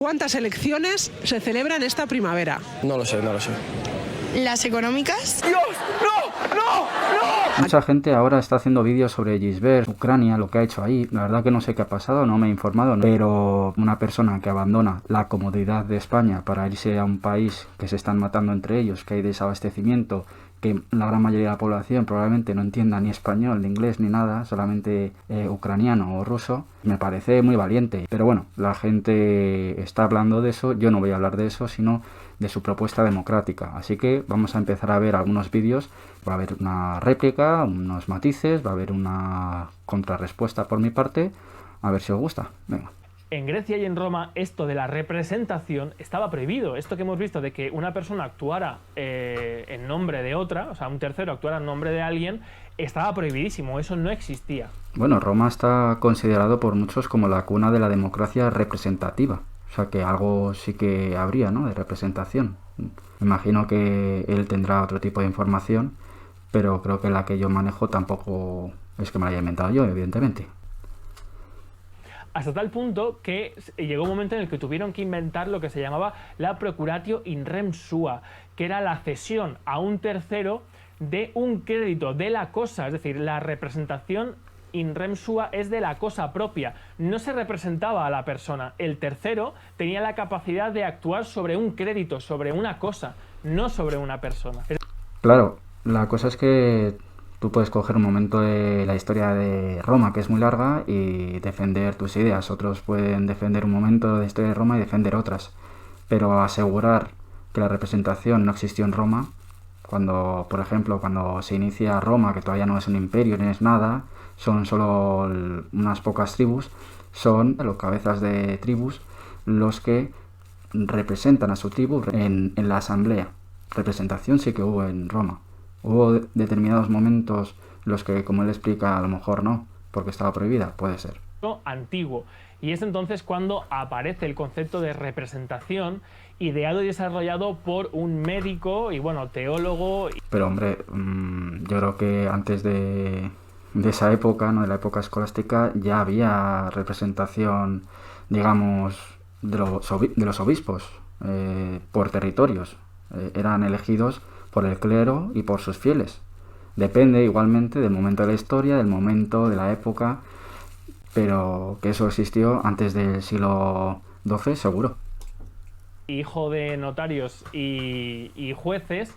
¿Cuántas elecciones se celebran esta primavera? No lo sé, no lo sé. ¿Las económicas? ¡Dios! ¡No! ¡No! ¡No! Mucha gente ahora está haciendo vídeos sobre Gisbert, Ucrania, lo que ha hecho ahí. La verdad que no sé qué ha pasado, no me he informado, pero una persona que abandona la comodidad de España para irse a un país que se están matando entre ellos, que hay desabastecimiento, que la gran mayoría de la población probablemente no entienda ni español, ni inglés, ni nada, solamente ucraniano o ruso, me parece muy valiente. Pero bueno, la gente está hablando de eso, yo no voy a hablar de eso, sino de su propuesta democrática. Así que vamos a empezar a ver algunos vídeos, va a haber una réplica, unos matices, va a haber una contrarrespuesta por mi parte, a ver si os gusta. Venga. En Grecia y en Roma esto de la representación estaba prohibido. Esto que hemos visto de que una persona actuara en nombre de otra, o sea, un tercero actuara en nombre de alguien, estaba prohibidísimo. Eso no existía. Bueno, Roma está considerado por muchos como la cuna de la democracia representativa. O sea, que algo sí que habría, ¿no?, de representación. Me imagino que él tendrá otro tipo de información, pero creo que la que yo manejo tampoco es que me la haya inventado yo, evidentemente. Hasta tal punto que llegó un momento en el que tuvieron que inventar lo que se llamaba la procuratio in rem sua, que era la cesión a un tercero de un crédito de la cosa, es decir, la representación in rem sua es de la cosa propia, no se representaba a la persona, el tercero tenía la capacidad de actuar sobre un crédito, sobre una cosa, no sobre una persona. Claro, la cosa es que tú puedes coger un momento de la historia de Roma, que es muy larga, y defender tus ideas. Otros pueden defender un momento de la historia de Roma y defender otras. Pero asegurar que la representación no existió en Roma, cuando, por ejemplo, cuando se inicia Roma, que todavía no es un imperio ni es nada, son solo unas pocas tribus, son los cabezas de tribus los que representan a su tribu en la asamblea. Representación sí que hubo en Roma. Hubo determinados momentos en los que, como él explica, a lo mejor no, porque estaba prohibida, puede ser. Antiguo. Y es entonces cuando aparece el concepto de representación, ideado y desarrollado por un médico y, bueno, teólogo. Pero, hombre, yo creo que antes de esa época, ¿no?, de la época escolástica, ya había representación, digamos, de los obispos por territorios. Eran elegidos por el clero y por sus fieles. Depende igualmente del momento de la historia, del momento, de la época, pero que eso existió antes del siglo XII, seguro. Hijo de notarios y jueces,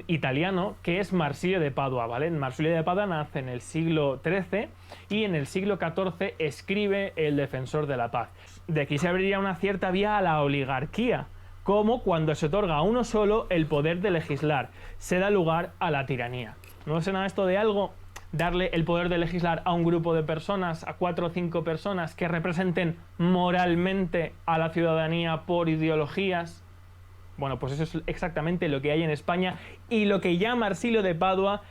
italiano, que es Marsilio de Padua, ¿vale? Marsilio de Padua nace en el siglo XIII y en el siglo XIV escribe El Defensor de la Paz. De aquí se abriría una cierta vía a la oligarquía, como cuando se otorga a uno solo el poder de legislar, se da lugar a la tiranía. ¿No suena esto de algo? Darle el poder de legislar a un grupo de personas, a 4 o 5 personas que representen moralmente a la ciudadanía por ideologías. Bueno, pues eso es exactamente lo que hay en España y lo que ya Marsilio de Padua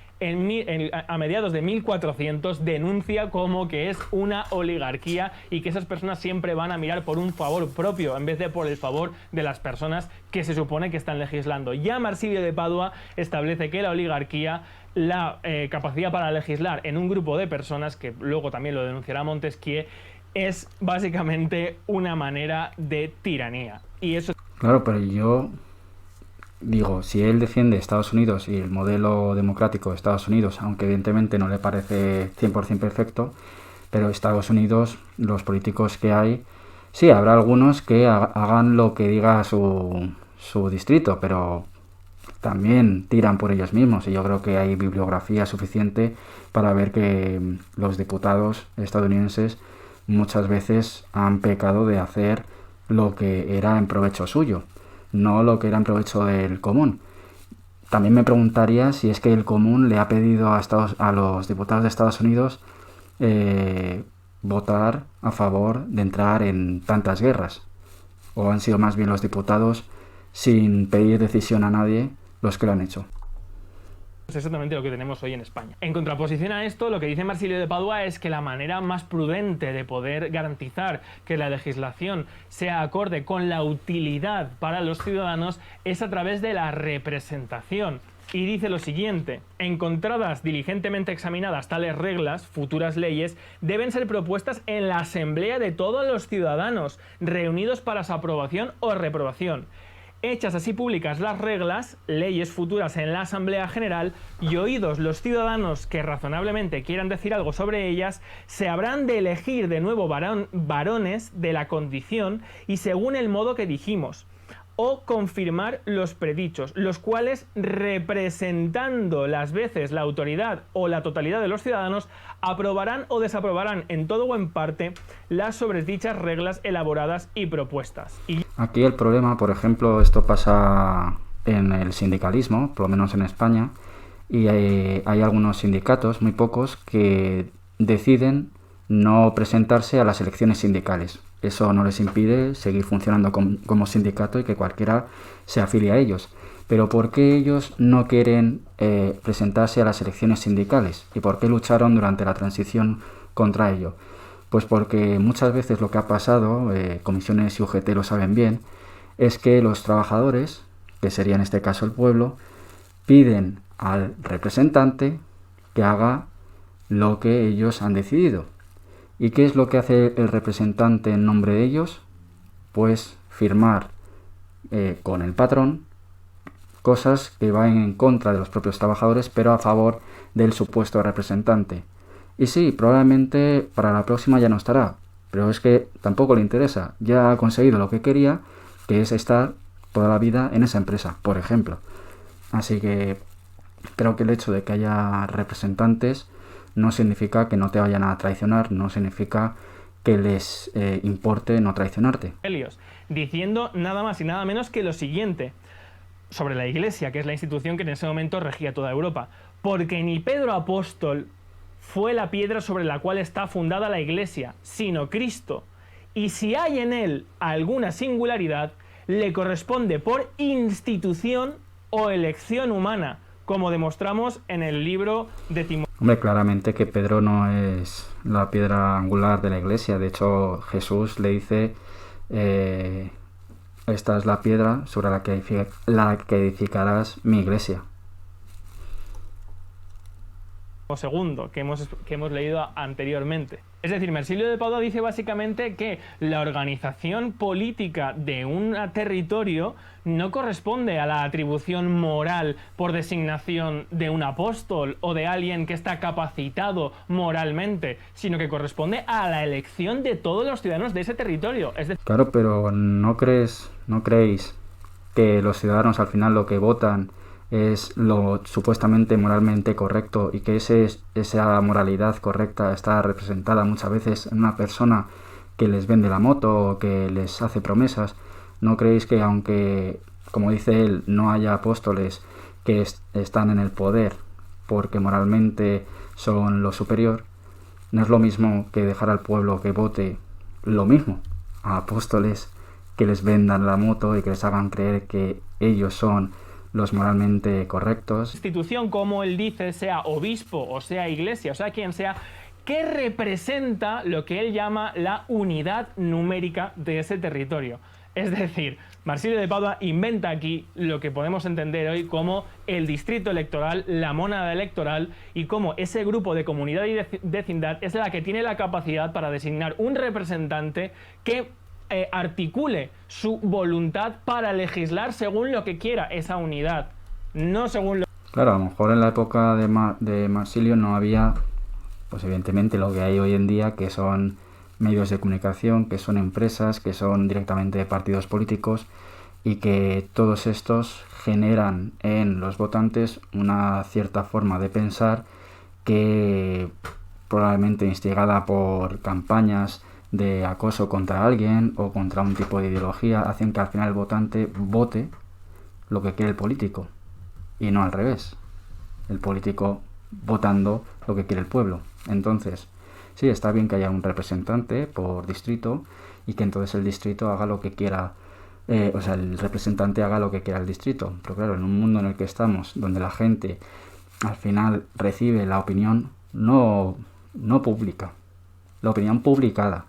a mediados de 1400 denuncia como que es una oligarquía y que esas personas siempre van a mirar por un favor propio en vez de por el favor de las personas que se supone que están legislando. Ya Marsilio de Padua establece que la oligarquía, la capacidad para legislar en un grupo de personas, que luego también lo denunciará Montesquieu, es básicamente una manera de tiranía. Y eso... Claro, pero yo digo, si él defiende Estados Unidos y el modelo democrático de Estados Unidos, aunque evidentemente no le parece 100% perfecto, pero Estados Unidos, los políticos que hay, sí, habrá algunos que hagan lo que diga su distrito, pero también tiran por ellos mismos, y yo creo que hay bibliografía suficiente para ver que los diputados estadounidenses muchas veces han pecado de hacer lo que era en provecho suyo, no lo que era en provecho del común. También me preguntaría si es que el común le ha pedido a los diputados de Estados Unidos votar a favor de entrar en tantas guerras, o han sido más bien los diputados, sin pedir decisión a nadie, los que lo han hecho. Es exactamente lo que tenemos hoy en España. En contraposición a esto, lo que dice Marsilio de Padua es que la manera más prudente de poder garantizar que la legislación sea acorde con la utilidad para los ciudadanos es a través de la representación. y dice lo siguiente: encontradas diligentemente examinadas tales reglas, futuras leyes, deben ser propuestas en la asamblea de todos los ciudadanos, reunidos para su aprobación o reprobación. Hechas así públicas las reglas, leyes futuras en la Asamblea General, y oídos los ciudadanos que razonablemente quieran decir algo sobre ellas, se habrán de elegir de nuevo varones de la condición y según el modo que dijimos, o confirmar los predichos, los cuales, representando las veces la autoridad o la totalidad de los ciudadanos, aprobarán o desaprobarán en todo o en parte las sobredichas reglas elaboradas y propuestas. Aquí el problema, por ejemplo, esto pasa en el sindicalismo, por lo menos en España, y hay algunos sindicatos, muy pocos, que deciden no presentarse a las elecciones sindicales. Eso no les impide seguir funcionando como sindicato y que cualquiera se afilie a ellos. Pero ¿por qué ellos no quieren presentarse a las elecciones sindicales? ¿Y por qué lucharon durante la transición contra ello? Pues porque muchas veces lo que ha pasado, comisiones y UGT lo saben bien, es que los trabajadores, que sería en este caso el pueblo, piden al representante que haga lo que ellos han decidido. ¿Y qué es lo que hace el representante en nombre de ellos? Pues firmar con el patrón cosas que van en contra de los propios trabajadores, pero a favor del supuesto representante. Y sí, probablemente para la próxima ya no estará, pero es que tampoco le interesa. Ya ha conseguido lo que quería, que es estar toda la vida en esa empresa, por ejemplo. Así que creo que el hecho de que haya representantes no significa que no te vayan a traicionar, no significa que les importe no traicionarte. Diciendo nada más y nada menos que lo siguiente sobre la Iglesia, que es la institución que en ese momento regía toda Europa. Porque ni Pedro Apóstol fue la piedra sobre la cual está fundada la Iglesia, sino Cristo. Y si hay en él alguna singularidad, le corresponde por institución o elección humana, como demostramos en el libro de Timoteo. Hombre, claramente que Pedro no es la piedra angular de la Iglesia. De hecho, Jesús le dice, esta es la piedra sobre la que edificarás mi Iglesia. Segundo, que hemos leído anteriormente. Es decir, Marsilio de Padua dice básicamente que la organización política de un territorio no corresponde a la atribución moral por designación de un apóstol o de alguien que está capacitado moralmente, sino que corresponde a la elección de todos los ciudadanos de ese territorio. Es decir, claro, pero ¿no creéis que los ciudadanos al final lo que votan es lo supuestamente moralmente correcto y que esa moralidad correcta está representada muchas veces en una persona que les vende la moto o que les hace promesas? ¿No creéis que aunque, como dice él, no haya apóstoles que están en el poder porque moralmente son lo superior, no es lo mismo que dejar al pueblo que vote lo mismo a apóstoles que les vendan la moto y que les hagan creer que ellos son los moralmente correctos? Institución, como él dice, sea obispo o sea iglesia, o sea quien sea, que representa lo que él llama la unidad numérica de ese territorio. Es decir, Marsilio de Padua inventa aquí lo que podemos entender hoy como el distrito electoral, la mónada electoral, y cómo ese grupo de comunidad y vecindad es la que tiene la capacidad para designar un representante que articule su voluntad para legislar según lo que quiera esa unidad, no según lo... Claro, a lo mejor en la época de Marsilio no había, pues evidentemente lo que hay hoy en día, que son medios de comunicación, que son empresas, que son directamente partidos políticos, y que todos estos generan en los votantes una cierta forma de pensar que probablemente instigada por campañas de acoso contra alguien o contra un tipo de ideología, hacen que al final el votante vote lo que quiere el político y no al revés, el político votando lo que quiere el pueblo. Entonces, sí, está bien que haya un representante por distrito y que entonces el distrito haga lo que quiera, el representante haga lo que quiera el distrito. Pero claro, en un mundo en el que estamos, donde la gente al final recibe la opinión no pública, la opinión publicada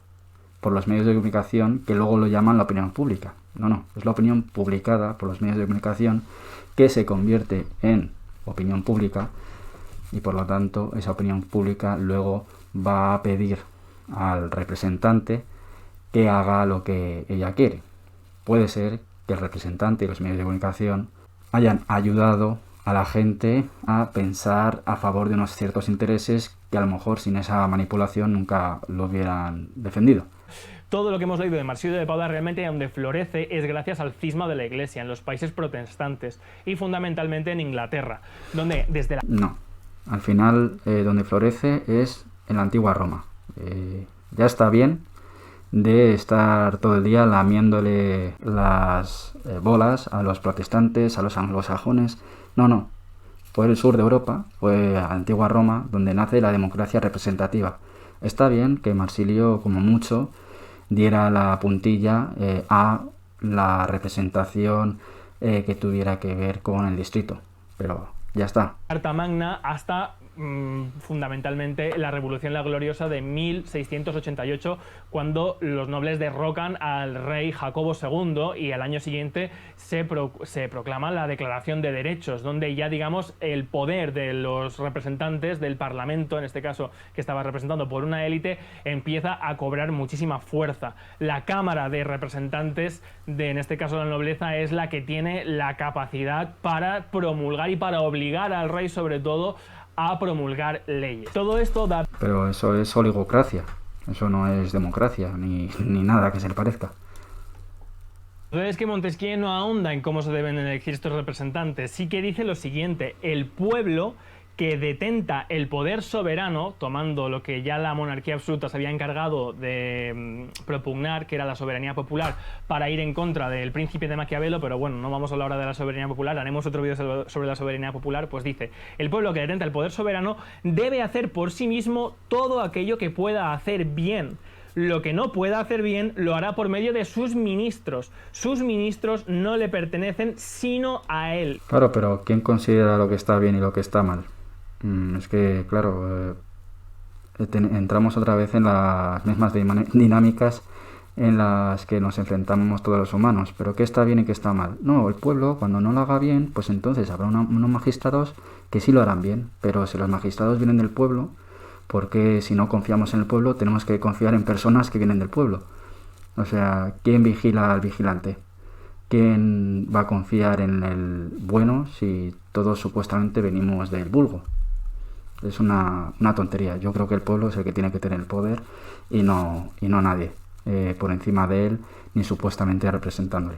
por los medios de comunicación, que luego lo llaman la opinión pública. No, es la opinión publicada por los medios de comunicación que se convierte en opinión pública, y por lo tanto esa opinión pública luego va a pedir al representante que haga lo que ella quiere. Puede ser que el representante y los medios de comunicación hayan ayudado a la gente a pensar a favor de unos ciertos intereses que a lo mejor sin esa manipulación nunca lo hubieran defendido. Todo lo que hemos leído de Marsilio de Pada realmente donde florece es gracias al cisma de la Iglesia en los países protestantes y fundamentalmente en Inglaterra, donde desde la... No, al final donde florece es en la antigua Roma. Ya está bien de estar todo el día lamiéndole las bolas a los protestantes, a los anglosajones. No. Fue el sur de Europa, fue la antigua Roma, donde nace la democracia representativa. Está bien que Marsilio, como mucho, diera la puntilla a la representación que tuviera que ver con el distrito, pero ya está. Carta Magna hasta fundamentalmente la Revolución la Gloriosa de 1688, cuando los nobles derrocan al rey Jacobo II y al año siguiente se proclama la Declaración de Derechos, donde ya digamos el poder de los representantes del Parlamento, en este caso que estaba representado por una élite, empieza a cobrar muchísima fuerza. La Cámara de Representantes en este caso la nobleza, es la que tiene la capacidad para promulgar y para obligar al rey sobre todo a promulgar leyes. Todo esto da... Pero eso es oligocracia, eso no es democracia, ni nada que se le parezca. Entonces que Montesquieu no ahonda en cómo se deben elegir estos representantes, sí que dice lo siguiente: el pueblo que detenta el poder soberano, tomando lo que ya la monarquía absoluta se había encargado de propugnar, que era la soberanía popular, para ir en contra del príncipe de Maquiavelo, pero bueno, no vamos a hablar ahora de la soberanía popular, haremos otro vídeo sobre la soberanía popular. Pues dice, el pueblo que detenta el poder soberano debe hacer por sí mismo todo aquello que pueda hacer bien. Lo que no pueda hacer bien lo hará por medio de sus ministros. Sus ministros no le pertenecen sino a él. Claro, pero ¿quién considera lo que está bien y lo que está mal? Es que, claro, entramos otra vez en las mismas dinámicas en las que nos enfrentamos todos los humanos. ¿Pero qué está bien y qué está mal? No, el pueblo, cuando no lo haga bien, pues entonces habrá unos magistrados que sí lo harán bien. Pero si los magistrados vienen del pueblo, porque si no confiamos en el pueblo, tenemos que confiar en personas que vienen del pueblo. O sea, ¿quién vigila al vigilante? ¿Quién va a confiar en el bueno si todos supuestamente venimos del vulgo? Es una tontería. Yo creo que el pueblo es el que tiene que tener el poder y no nadie por encima de él ni supuestamente representándole.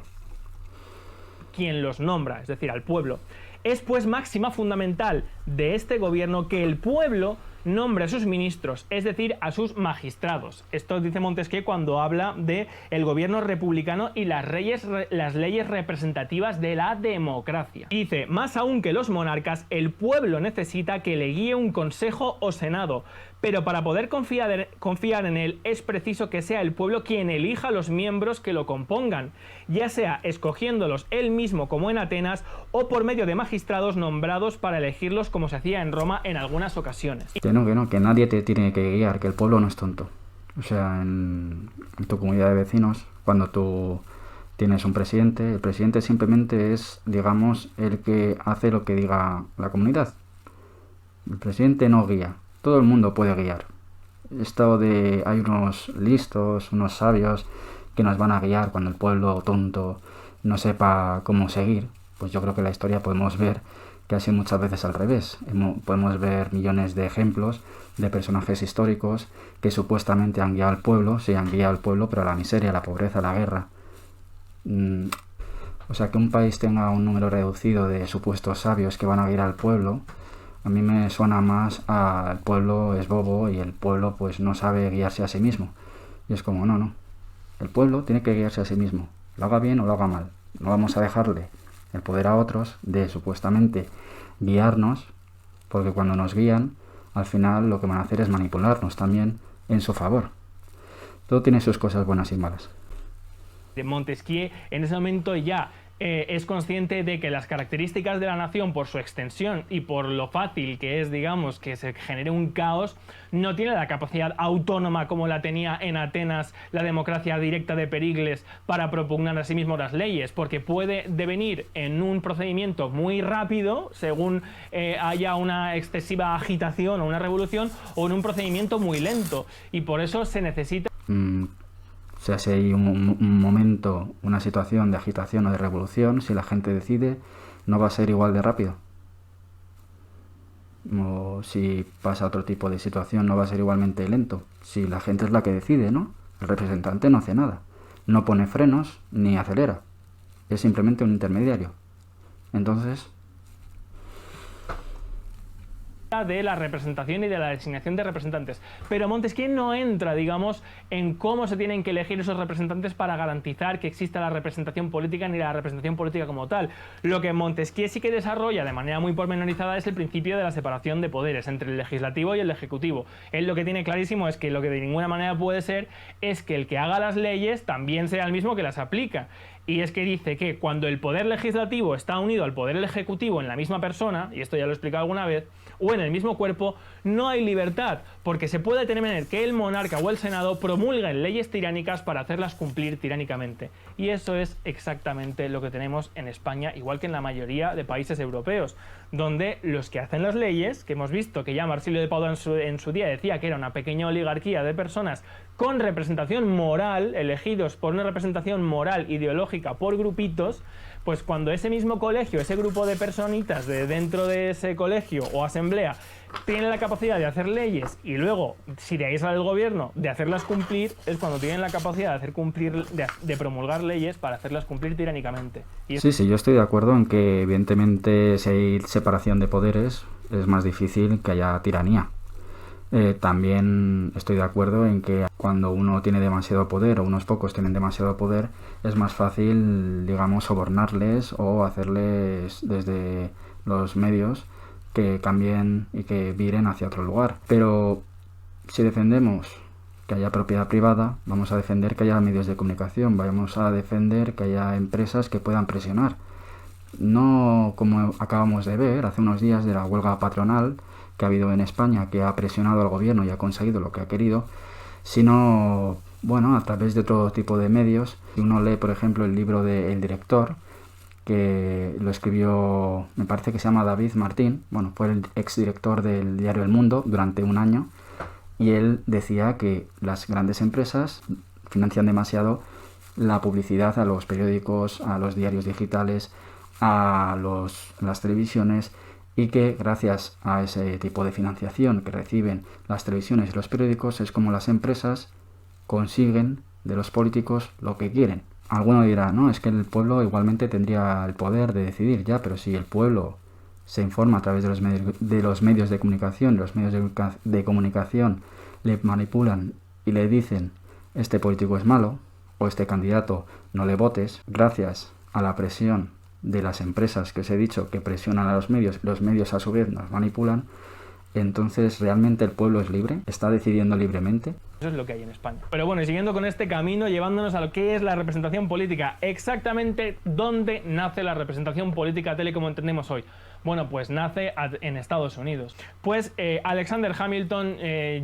Quien los nombra, es decir, al pueblo. Es pues máxima fundamental de este gobierno que el pueblo nombre a sus ministros, es decir, a sus magistrados. Esto dice Montesquieu cuando habla de el gobierno republicano y las leyes representativas de la democracia. Y dice, más aún que los monarcas, el pueblo necesita que le guíe un consejo o senado, pero para poder confiar en él es preciso que sea el pueblo quien elija los miembros que lo compongan, ya sea escogiéndolos él mismo como en Atenas o por medio de magistrados nombrados para elegirlos como se hacía en Roma en algunas ocasiones. Que nadie te tiene que guiar, que el pueblo no es tonto. O sea, en tu comunidad de vecinos, cuando tú tienes un presidente, el presidente simplemente es, digamos, el que hace lo que diga la comunidad. El presidente no guía, todo el mundo puede guiar. Hay unos listos, unos sabios que nos van a guiar cuando el pueblo tonto no sepa cómo seguir. Pues yo creo que en la historia podemos ver que ha sido muchas veces al revés. Podemos ver millones de ejemplos de personajes históricos que supuestamente han guiado al pueblo, sí han guiado al pueblo, pero a la miseria, la pobreza, la guerra. O sea, que un país tenga un número reducido de supuestos sabios que van a guiar al pueblo, a mí me suena más a el pueblo es bobo y el pueblo pues no sabe guiarse a sí mismo. Y es como, no. El pueblo tiene que guiarse a sí mismo, lo haga bien o lo haga mal. No vamos a dejarle el poder a otros de supuestamente guiarnos, porque cuando nos guían, al final lo que van a hacer es manipularnos también en su favor. Todo tiene sus cosas buenas y malas. De Montesquieu en ese momento ya es consciente de que las características de la nación, por su extensión y por lo fácil que es, digamos, que se genere un caos, no tiene la capacidad autónoma como la tenía en Atenas la democracia directa de Pericles para propugnar a sí mismo las leyes, porque puede devenir en un procedimiento muy rápido, según haya una excesiva agitación o una revolución, o en un procedimiento muy lento, y por eso se necesita... O sea, si hay un momento, una situación de agitación o de revolución, si la gente decide, no va a ser igual de rápido. O si pasa otro tipo de situación, no va a ser igualmente lento. Si la gente es la que decide, ¿no? El representante no hace nada. No pone frenos ni acelera. Es simplemente un intermediario. Entonces... de la representación y de la designación de representantes, pero Montesquieu no entra, digamos, en cómo se tienen que elegir esos representantes para garantizar que exista la representación política ni la representación política como tal. Lo que Montesquieu sí que desarrolla de manera muy pormenorizada es el principio de la separación de poderes entre el legislativo y el ejecutivo. Él lo que tiene clarísimo es que lo que de ninguna manera puede ser es que el que haga las leyes también sea el mismo que las aplica. Y es que dice que cuando el poder legislativo está unido al poder ejecutivo en la misma persona, y esto ya lo he explicado alguna vez, o en el mismo cuerpo, no hay libertad, porque se puede temer que el monarca o el senado promulguen leyes tiránicas para hacerlas cumplir tiránicamente. Y eso es exactamente lo que tenemos en España, igual que en la mayoría de países europeos, donde los que hacen las leyes, que hemos visto que ya Marsilio de Padua en su día decía que era una pequeña oligarquía de personas con representación moral, elegidos por una representación moral ideológica por grupitos, pues cuando ese mismo colegio, ese grupo de personitas de dentro de ese colegio o asamblea tiene la capacidad de hacer leyes y luego, si de ahí sale el gobierno, de hacerlas cumplir, es cuando tienen la capacidad de hacer cumplir, de promulgar leyes para hacerlas cumplir tiránicamente. Y sí, yo estoy de acuerdo en que evidentemente si hay separación de poderes es más difícil que haya tiranía. También estoy de acuerdo en que cuando uno tiene demasiado poder o unos pocos tienen demasiado poder, es más fácil, digamos, sobornarles o hacerles desde los medios que cambien y que viren hacia otro lugar. Pero si defendemos que haya propiedad privada, vamos a defender que haya medios de comunicación, vamos a defender que haya empresas que puedan presionar. No como acabamos de ver hace unos días de la huelga patronal que ha habido en España, que ha presionado al gobierno y ha conseguido lo que ha querido, sino, bueno, a través de todo tipo de medios. Si uno lee, por ejemplo, el libro de El Director, que lo escribió, me parece que se llama David Martín, bueno, fue el exdirector del diario El Mundo durante un año, y él decía que las grandes empresas financian demasiado la publicidad a los periódicos, a los diarios digitales, a las televisiones, y que gracias a ese tipo de financiación que reciben las televisiones y los periódicos es como las empresas consiguen de los políticos lo que quieren. Alguno dirá, no, es que el pueblo igualmente tendría el poder de decidir ya, pero si el pueblo se informa a través de los medios de comunicación, los medios de comunicación le manipulan y le dicen este político es malo o este candidato no le votes, gracias a la presión de las empresas que os he dicho que presionan a los medios a su vez nos manipulan, entonces ¿realmente el pueblo es libre? ¿Está decidiendo libremente? Eso es lo que hay en España. Pero bueno, y siguiendo con este camino, llevándonos a lo que es la representación política, exactamente dónde nace la representación política tal y como entendemos hoy. Bueno, pues nace en Estados Unidos. Pues Alexander Hamilton,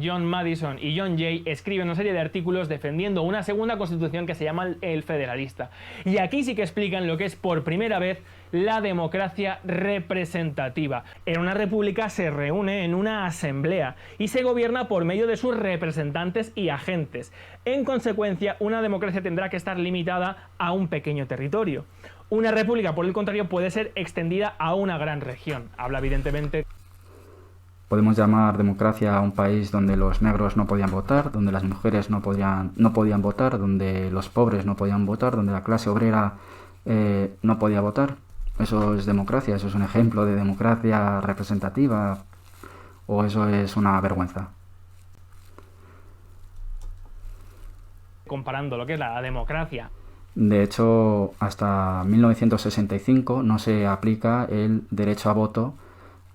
John Madison y John Jay escriben una serie de artículos defendiendo una segunda constitución que se llama el Federalista. Y aquí sí que explican lo que es por primera vez la democracia representativa. En una república se reúne en una asamblea y se gobierna por medio de sus representantes y agentes. En consecuencia, una democracia tendrá que estar limitada a un pequeño territorio. Una república, por el contrario, puede ser extendida a una gran región. Habla evidentemente... Podemos llamar democracia a un país donde los negros no podían votar, donde las mujeres no podían votar, donde los pobres no podían votar, donde la clase obrera no podía votar. ¿Eso es democracia? ¿Eso es un ejemplo de democracia representativa? ¿O eso es una vergüenza? Comparando lo que es la democracia. De hecho, hasta 1965 no se aplica el derecho a voto,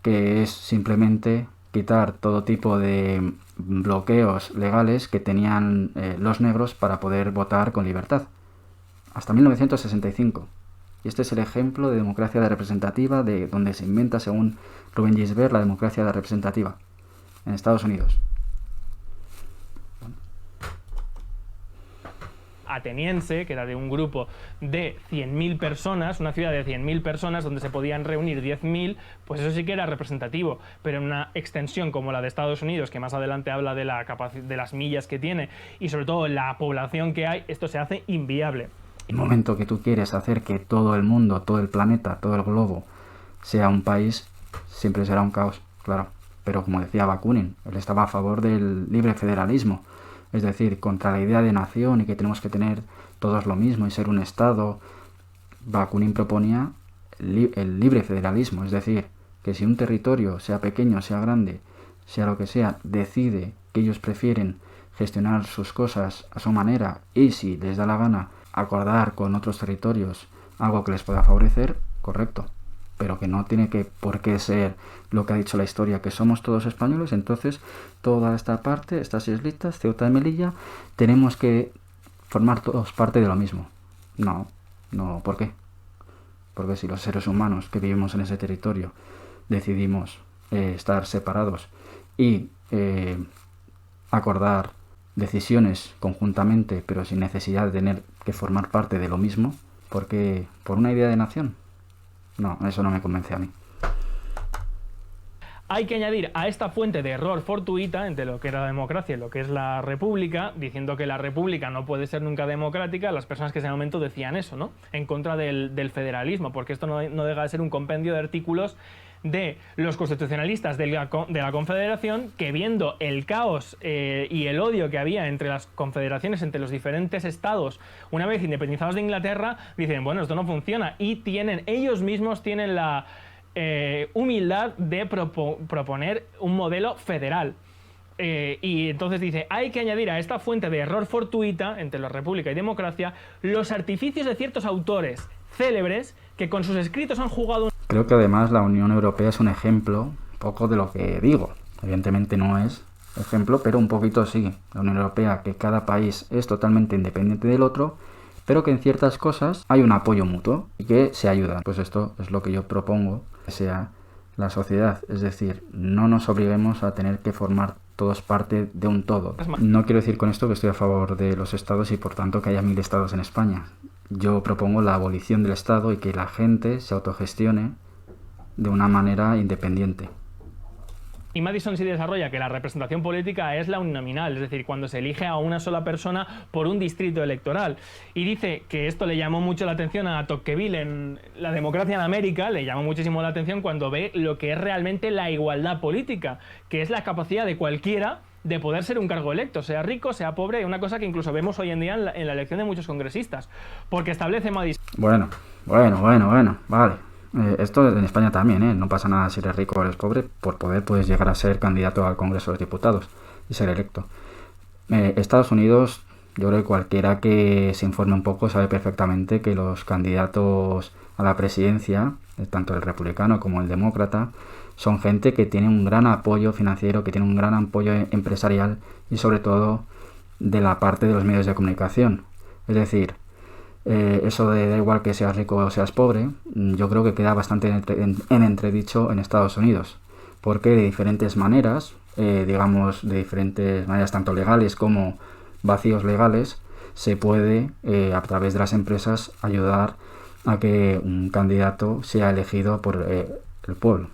que es simplemente quitar todo tipo de bloqueos legales que tenían los negros para poder votar con libertad. Hasta 1965. Y este es el ejemplo de democracia representativa, de donde se inventa, según Rubén Gisbert, la democracia representativa en Estados Unidos. Ateniense, que era de un grupo de 100.000 personas, una ciudad de 100.000 personas donde se podían reunir 10.000, pues eso sí que era representativo, pero en una extensión como la de Estados Unidos, que más adelante habla de de las millas que tiene y sobre todo la población que hay, esto se hace inviable. En el momento que tú quieres hacer que todo el mundo, todo el planeta, todo el globo sea un país, siempre será un caos, claro. Pero como decía Bakunin, él estaba a favor del libre federalismo, es decir, contra la idea de nación y que tenemos que tener todos lo mismo y ser un Estado. Bakunin proponía el libre federalismo, es decir, que si un territorio, sea pequeño, sea grande, sea lo que sea, decide que ellos prefieren gestionar sus cosas a su manera y si les da la gana acordar con otros territorios algo que les pueda favorecer, correcto, pero que no tiene por qué ser lo que ha dicho la historia, que somos todos españoles, entonces toda esta parte, estas islitas, Ceuta y Melilla, tenemos que formar todos parte de lo mismo. No, ¿por qué? Porque si los seres humanos que vivimos en ese territorio decidimos estar separados y acordar decisiones conjuntamente, pero sin necesidad de tener que formar parte de lo mismo, porque por una idea de nación. No, eso no me convence a mí. Hay que añadir a esta fuente de error fortuita entre lo que era la democracia y lo que es la república, diciendo que la república no puede ser nunca democrática, las personas que en ese momento decían eso, ¿no? En contra del federalismo, porque esto no deja de ser un compendio de artículos de los constitucionalistas de la Confederación, que viendo el caos y el odio que había entre las confederaciones, entre los diferentes estados, una vez independizados de Inglaterra, dicen, bueno, esto no funciona, y ellos mismos tienen la humildad de proponer un modelo federal. Y entonces dice, hay que añadir a esta fuente de error fortuita entre la república y democracia los artificios de ciertos autores célebres que con sus escritos han jugado. Creo que además la Unión Europea es un ejemplo poco de lo que digo. Evidentemente no es ejemplo, pero un poquito sí. La Unión Europea, que cada país es totalmente independiente del otro, pero que en ciertas cosas hay un apoyo mutuo y que se ayudan. Pues esto es lo que yo propongo que sea la sociedad. Es decir, no nos obliguemos a tener que formar todos parte de un todo. No quiero decir con esto que estoy a favor de los estados y por tanto que haya 1000 estados en España. Yo propongo la abolición del Estado y que la gente se autogestione de una manera independiente. Y Madison sí desarrolla que la representación política es la uninominal, es decir, cuando se elige a una sola persona por un distrito electoral. Y dice que esto le llamó mucho la atención a Tocqueville en La democracia en América, le llamó muchísimo la atención cuando ve lo que es realmente la igualdad política, que es la capacidad de cualquiera de poder ser un cargo electo, sea rico, sea pobre, una cosa que incluso vemos hoy en día en la elección de muchos congresistas, porque establece Madison. Bueno, vale. Esto en España también, no pasa nada si eres rico o eres pobre, por poder puedes llegar a ser candidato al Congreso de los Diputados y ser electo. Estados Unidos, yo creo que cualquiera que se informe un poco sabe perfectamente que los candidatos a la presidencia, tanto el republicano como el demócrata, son gente que tiene un gran apoyo financiero, que tiene un gran apoyo empresarial y sobre todo de la parte de los medios de comunicación. Es decir, eso de da igual que seas rico o seas pobre, yo creo que queda bastante en entredicho en Estados Unidos, porque de diferentes maneras, digamos de diferentes maneras tanto legales como vacíos legales, se puede a través de las empresas ayudar a que un candidato sea elegido por el pueblo.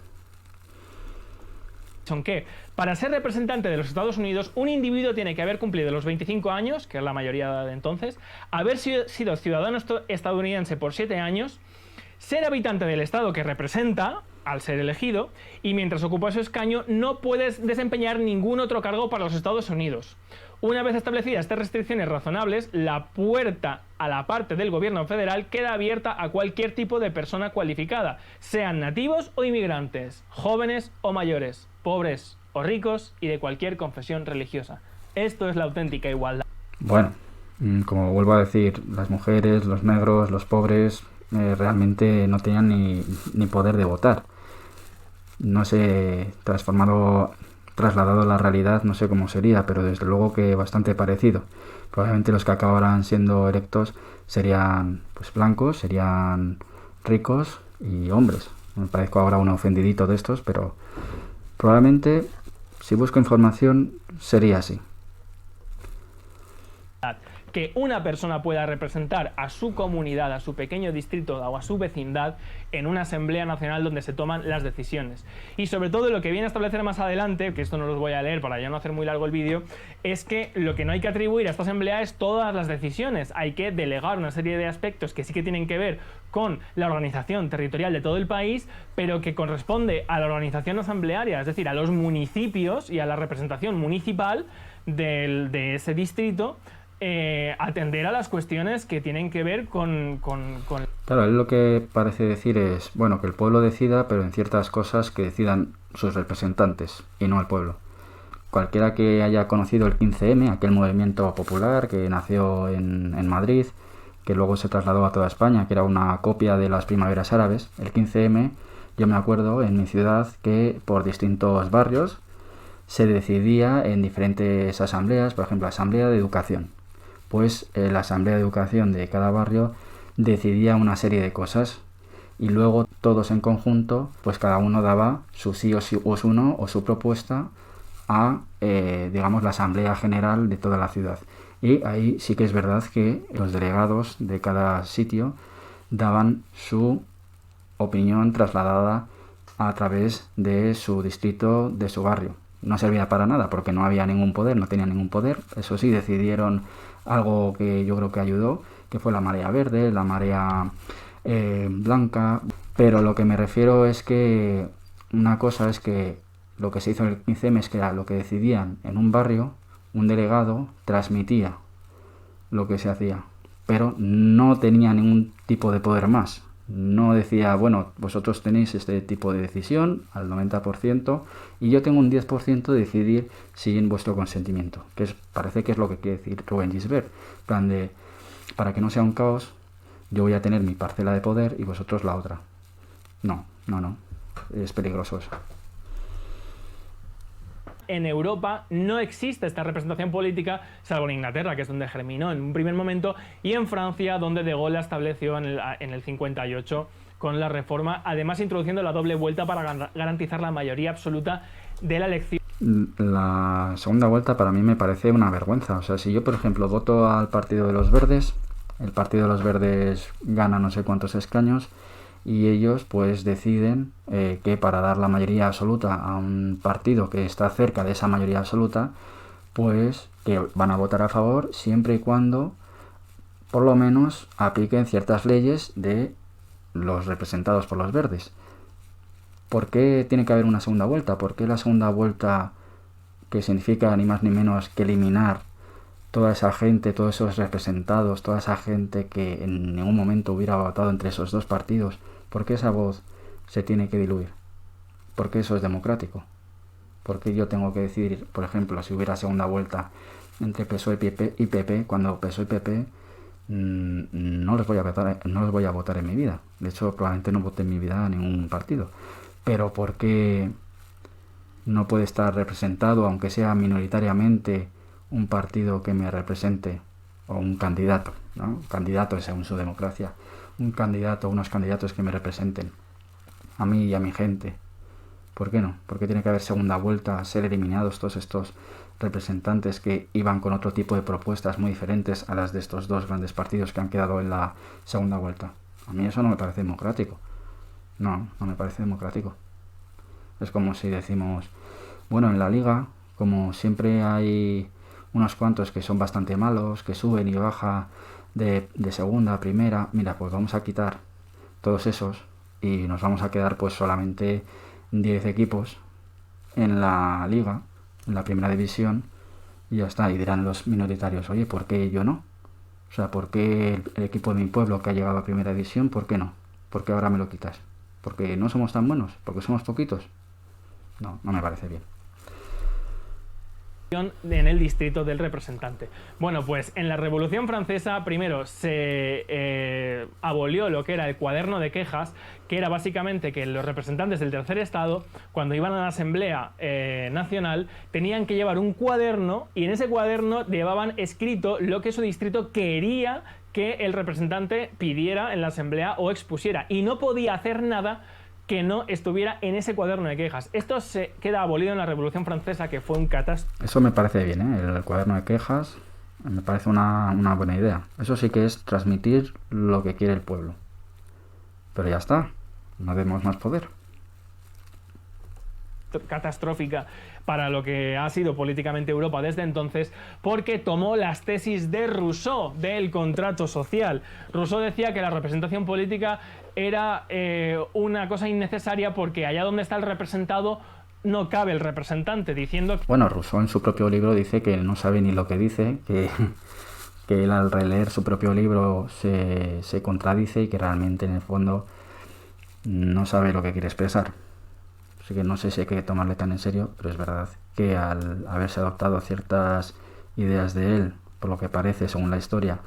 Son que para ser representante de los Estados Unidos, un individuo tiene que haber cumplido los 25 años, que es la mayoría de entonces, haber sido ciudadano estadounidense por 7 años, ser habitante del estado que representa al ser elegido, y mientras ocupa su escaño no puedes desempeñar ningún otro cargo para los Estados Unidos. Una vez establecidas estas restricciones razonables, la puerta a la parte del gobierno federal queda abierta a cualquier tipo de persona cualificada, sean nativos o inmigrantes, jóvenes o mayores, pobres o ricos y de cualquier confesión religiosa. Esto es la auténtica igualdad. Bueno, como vuelvo a decir, las mujeres, los negros, los pobres realmente no tenían ni poder de votar. No sé, trasladado a la realidad, no sé cómo sería, pero desde luego que bastante parecido. Probablemente los que acabarán siendo electos serían pues blancos, serían ricos y hombres. Me parezco ahora un ofendidito de estos, pero probablemente si busco información sería así. Que una persona pueda representar a su comunidad, a su pequeño distrito o a su vecindad en una asamblea nacional donde se toman las decisiones. Y sobre todo lo que viene a establecer más adelante, que esto no los voy a leer para ya no hacer muy largo el vídeo, es que lo que no hay que atribuir a esta asamblea es todas las decisiones. Hay que delegar una serie de aspectos que sí que tienen que ver con la organización territorial de todo el país, pero que corresponde a la organización asamblearia, es decir, a los municipios y a la representación municipal de ese distrito, atender a las cuestiones que tienen que ver con... Claro, él lo que parece decir es, bueno, que el pueblo decida, pero en ciertas cosas que decidan sus representantes y no el pueblo. Cualquiera que haya conocido el 15M, aquel movimiento popular que nació en Madrid, que luego se trasladó a toda España, que era una copia de las primaveras árabes, el 15M, yo me acuerdo en mi ciudad que por distintos barrios se decidía en diferentes asambleas, por ejemplo, asamblea de educación. Pues la asamblea de educación de cada barrio decidía una serie de cosas y luego todos en conjunto, pues cada uno daba su sí o su no o su propuesta a, digamos, la asamblea general de toda la ciudad. Y ahí sí que es verdad que los delegados de cada sitio daban su opinión trasladada a través de su distrito, de su barrio. No servía para nada porque no había ningún poder, no tenía ningún poder. Eso sí, decidieron algo que yo creo que ayudó, que fue la marea verde, la marea blanca. Pero lo que me refiero es que una cosa es que lo que se hizo en el 15M es que era lo que decidían en un barrio, un delegado transmitía lo que se hacía, pero no tenía ningún tipo de poder más. No decía, bueno, vosotros tenéis este tipo de decisión al 90% y yo tengo un 10% de decidir sin vuestro consentimiento, parece que es lo que quiere decir Rubén Gisbert, plan de, para que no sea un caos, yo voy a tener mi parcela de poder y vosotros la otra. No, es peligroso eso. En Europa no existe esta representación política, salvo en Inglaterra, que es donde germinó en un primer momento, y en Francia, donde De Gaulle la estableció en el 58 con la reforma, además introduciendo la doble vuelta para garantizar la mayoría absoluta de la elección. La segunda vuelta para mí me parece una vergüenza. O sea, si yo, por ejemplo, voto al Partido de los Verdes, el Partido de los Verdes gana no sé cuántos escaños, y ellos pues deciden que para dar la mayoría absoluta a un partido que está cerca de esa mayoría absoluta, pues que van a votar a favor siempre y cuando por lo menos apliquen ciertas leyes de los representados por los verdes. ¿Por qué tiene que haber una segunda vuelta? ¿Por qué la segunda vuelta, que significa ni más ni menos que eliminar toda esa gente, todos esos representados, toda esa gente que en ningún momento hubiera votado entre esos dos partidos, por qué esa voz se tiene que diluir? ¿Por qué eso es democrático? ¿Por qué yo tengo que decidir, por ejemplo, si hubiera segunda vuelta entre PSOE y PP, cuando PSOE y PP no les voy a votar en mi vida? De hecho, probablemente no vote en mi vida a ningún partido. Pero ¿por qué no puede estar representado, aunque sea minoritariamente, un partido que me represente, o un candidato, ¿no? Un candidato según su democracia, un candidato, unos candidatos que me representen a mí y a mi gente? ¿Por qué no? ¿Por qué tiene que haber segunda vuelta, ser eliminados todos estos representantes que iban con otro tipo de propuestas muy diferentes a las de estos dos grandes partidos que han quedado en la segunda vuelta? A mí eso no me parece democrático. No me parece democrático. Es como si decimos, bueno, en la liga, como siempre hay unos cuantos que son bastante malos, que suben y bajan de segunda a primera, mira, pues vamos a quitar todos esos y nos vamos a quedar pues solamente 10 equipos en la liga, en la primera división, y ya está. Y dirán los minoritarios, oye, ¿por qué yo no? O sea, ¿por qué el equipo de mi pueblo que ha llegado a primera división, por qué no? ¿Por qué ahora me lo quitas? ¿Porque no somos tan buenos? ¿Porque somos poquitos? No me parece bien. En el distrito del representante. Bueno, pues en la Revolución Francesa primero se abolió lo que era el cuaderno de quejas, que era básicamente que los representantes del tercer estado, cuando iban a la Asamblea Nacional, tenían que llevar un cuaderno y en ese cuaderno llevaban escrito lo que su distrito quería que el representante pidiera en la asamblea o expusiera, y no podía hacer nada que no estuviera en ese cuaderno de quejas. Esto se queda abolido en la Revolución Francesa, que fue un catástrofe. Eso me parece bien, ¿eh? El cuaderno de quejas me parece una buena idea. Eso sí que es transmitir lo que quiere el pueblo. Pero ya está, no demos más poder. Catastrófica para lo que ha sido políticamente Europa desde entonces, porque tomó las tesis de Rousseau del contrato social. Rousseau decía que la representación política era una cosa innecesaria porque allá donde está el representado no cabe el representante, diciendo... Bueno, Rousseau en su propio libro dice que él no sabe ni lo que dice, que él al releer su propio libro se contradice y que realmente en el fondo no sabe lo que quiere expresar. Así que no sé si hay que tomarle tan en serio, pero es verdad que al haberse adoptado ciertas ideas de él, por lo que parece, según la historia,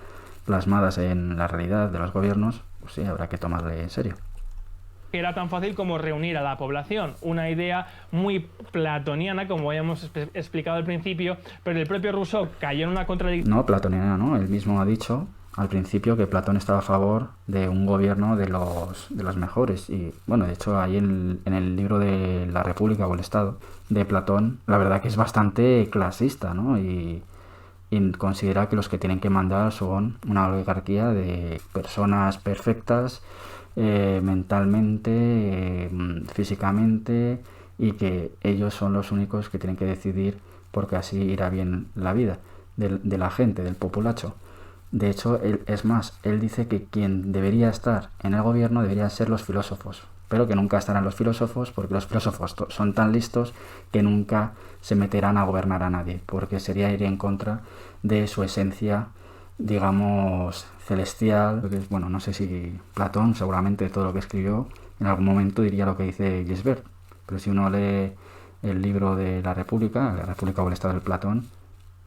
plasmadas en la realidad de los gobiernos, pues sí, habrá que tomarle en serio. Era tan fácil como reunir a la población, una idea muy platoniana, como habíamos explicado al principio, pero el propio Rousseau cayó en una contradicción. No, platoniana no, él mismo ha dicho al principio que Platón estaba a favor de un gobierno de los mejores. Y bueno, de hecho ahí en el libro de la República o el Estado de Platón, la verdad que es bastante clasista, ¿no? Y considera que los que tienen que mandar son una oligarquía de personas perfectas, mentalmente, físicamente, y que ellos son los únicos que tienen que decidir porque así irá bien la vida de la gente, del populacho. De hecho, él dice que quien debería estar en el gobierno deberían ser los filósofos, pero que nunca estarán los filósofos porque los filósofos son tan listos que nunca se meterán a gobernar a nadie, porque sería ir en contra de su esencia, digamos, celestial. Bueno, no sé si Platón, seguramente todo lo que escribió, en algún momento diría lo que dice Gisbert, pero si uno lee el libro de la República o el Estado de Platón,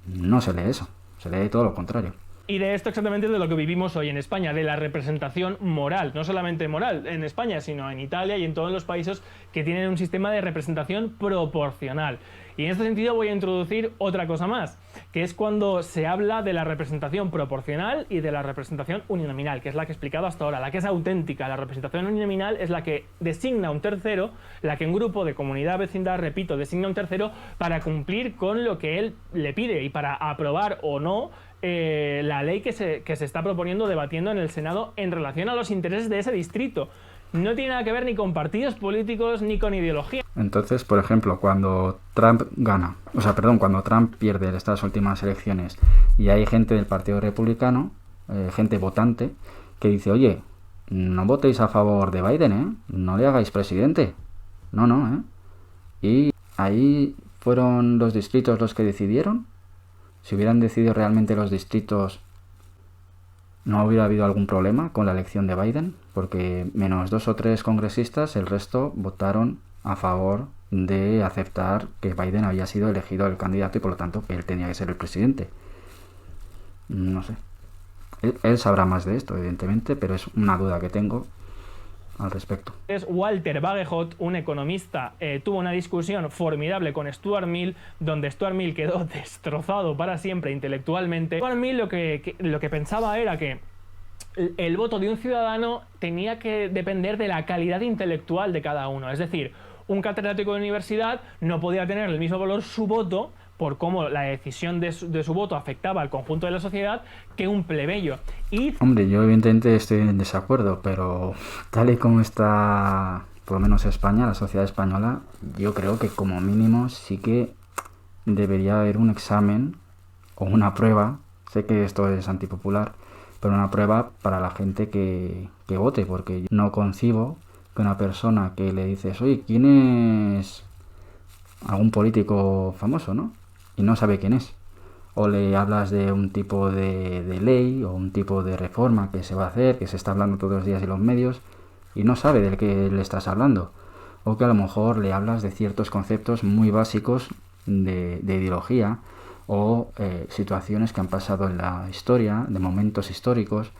no se lee eso, se lee todo lo contrario. Y de esto exactamente es de lo que vivimos hoy en España, de la representación moral, no solamente moral en España, sino en Italia y en todos los países que tienen un sistema de representación proporcional. Y en este sentido voy a introducir otra cosa más, que es cuando se habla de la representación proporcional y de la representación uninominal, que es la que he explicado hasta ahora, la que es auténtica. La representación uninominal es la que designa un tercero, la que un grupo de comunidad, vecindad, repito, designa un tercero para cumplir con lo que él le pide y para aprobar o no la ley que se está proponiendo, debatiendo en el Senado en relación a los intereses de ese distrito. No tiene nada que ver ni con partidos políticos ni con ideología. Entonces, por ejemplo, cuando cuando Trump pierde estas últimas elecciones y hay gente del Partido Republicano, gente votante, que dice, oye, no votéis a favor de Biden, no le hagáis presidente. No, Y ahí fueron los distritos los que decidieron. Si hubieran decidido realmente los distritos, no hubiera habido algún problema con la elección de Biden, porque menos 2 o 3 congresistas, el resto votaron a favor de aceptar que Biden había sido elegido el candidato y por lo tanto que él tenía que ser el presidente. No sé. Él sabrá más de esto, evidentemente, pero es una duda que tengo al respecto. Walter Bagehot, un economista, tuvo una discusión formidable con Stuart Mill, donde Stuart Mill quedó destrozado para siempre intelectualmente. Stuart Mill lo que pensaba era que el voto de un ciudadano tenía que depender de la calidad intelectual de cada uno. Es decir, un catedrático de universidad no podía tener el mismo valor su voto por cómo la decisión de su voto afectaba al conjunto de la sociedad que un plebeyo. Hombre, yo evidentemente estoy en desacuerdo, pero tal y como está, por lo menos España, la sociedad española, yo creo que como mínimo sí que debería haber un examen o una prueba, sé que esto es antipopular, pero una prueba para la gente que vote, porque yo no concibo que una persona que le dices, oye, ¿quién es algún político famoso, no? Y no sabe quién es. O le hablas de un tipo de ley o un tipo de reforma que se va a hacer, que se está hablando todos los días en los medios, y no sabe del que le estás hablando. O que a lo mejor le hablas de ciertos conceptos muy básicos de ideología o situaciones que han pasado en la historia, de momentos históricos,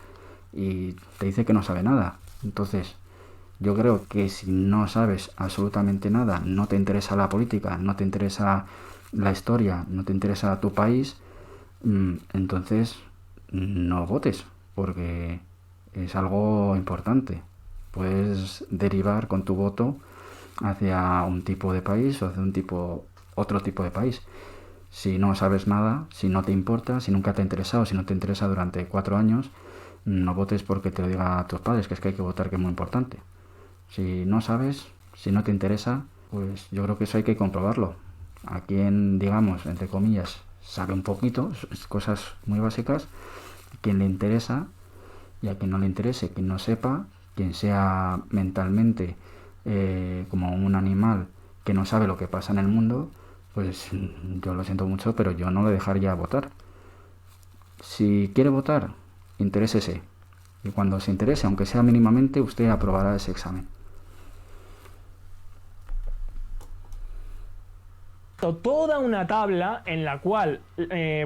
y te dice que no sabe nada. Entonces, yo creo que si no sabes absolutamente nada, no te interesa la política, no te interesa la historia, no te interesa tu país, entonces no votes, porque es algo importante. Puedes derivar con tu voto hacia un tipo de país o hacia otro tipo de país. Si no sabes nada, si no te importa, si nunca te ha interesado, si no te interesa durante 4 años, no votes porque te lo diga a tus padres, que es que hay que votar, que es muy importante. Si no sabes, si no te interesa, pues yo creo que eso hay que comprobarlo. A quien, digamos, entre comillas, sabe un poquito, cosas muy básicas, a quien le interesa y a quien no le interese, quien no sepa, quien sea mentalmente como un animal que no sabe lo que pasa en el mundo, pues yo lo siento mucho, pero yo no le dejaría votar. Si quiere votar, interésese. Y cuando se interese, aunque sea mínimamente, usted aprobará ese examen. Toda una tabla en la cual,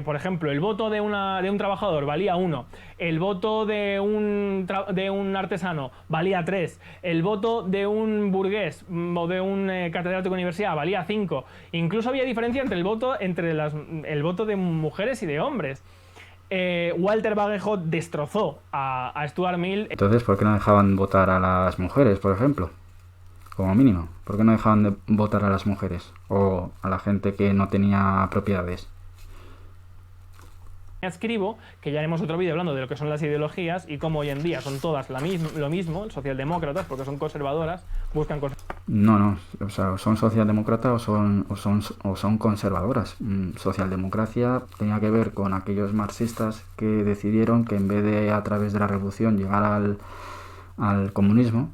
por ejemplo, el voto de un trabajador valía 1, el voto de un artesano valía 3, el voto de un burgués o de un catedrático de universidad valía 5. Incluso había diferencia entre el voto de mujeres y de hombres. Walter Vagejo destrozó a Stuart Mill. Entonces, ¿por qué no dejaban votar a las mujeres, por ejemplo? Como mínimo. ¿Por qué no dejaban de votar a las mujeres? O a la gente que no tenía propiedades. Escribo, que ya haremos otro vídeo hablando de lo que son las ideologías y cómo hoy en día son todas lo mismo, socialdemócratas, porque son conservadoras, buscan No, o sea, son socialdemócratas o son conservadoras. Socialdemocracia tenía que ver con aquellos marxistas que decidieron que en vez de a través de la revolución llegar al comunismo,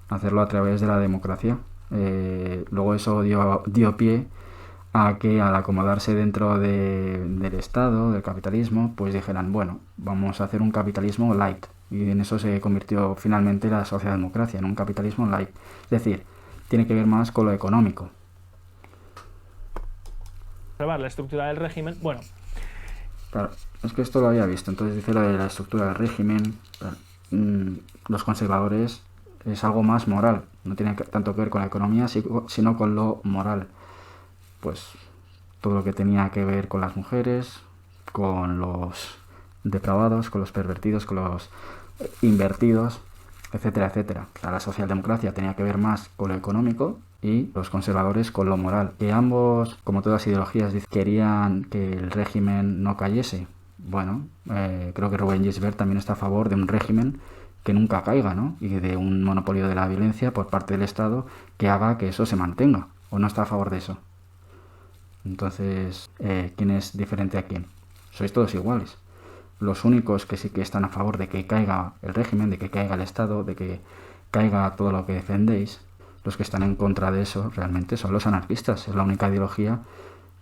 hacerlo a través de la democracia. Luego eso dio pie a que al acomodarse dentro del Estado, del capitalismo, pues dijeran, bueno, vamos a hacer un capitalismo light. Y en eso se convirtió finalmente la socialdemocracia, en un capitalismo light. Es decir, tiene que ver más con lo económico. La estructura del régimen, bueno. Claro, es que esto lo había visto. Entonces dice lo de la estructura del régimen. Los conservadores es algo más moral, no tiene tanto que ver con la economía, sino con lo moral. Pues todo lo que tenía que ver con las mujeres, con los depravados, con los pervertidos, con los invertidos, etcétera, etcétera. O sea, la socialdemocracia tenía que ver más con lo económico y los conservadores con lo moral. Que ambos, como todas las ideologías, querían que el régimen no cayese. Bueno, creo que Rubén Gisbert también está a favor de un régimen que nunca caiga, ¿no? Y de un monopolio de la violencia por parte del Estado que haga que eso se mantenga. ¿O no está a favor de eso? Entonces, ¿quién es diferente a quién? Sois todos iguales. Los únicos que sí que están a favor de que caiga el régimen, de que caiga el Estado, de que caiga todo lo que defendéis, los que están en contra de eso realmente son los anarquistas. Es la única ideología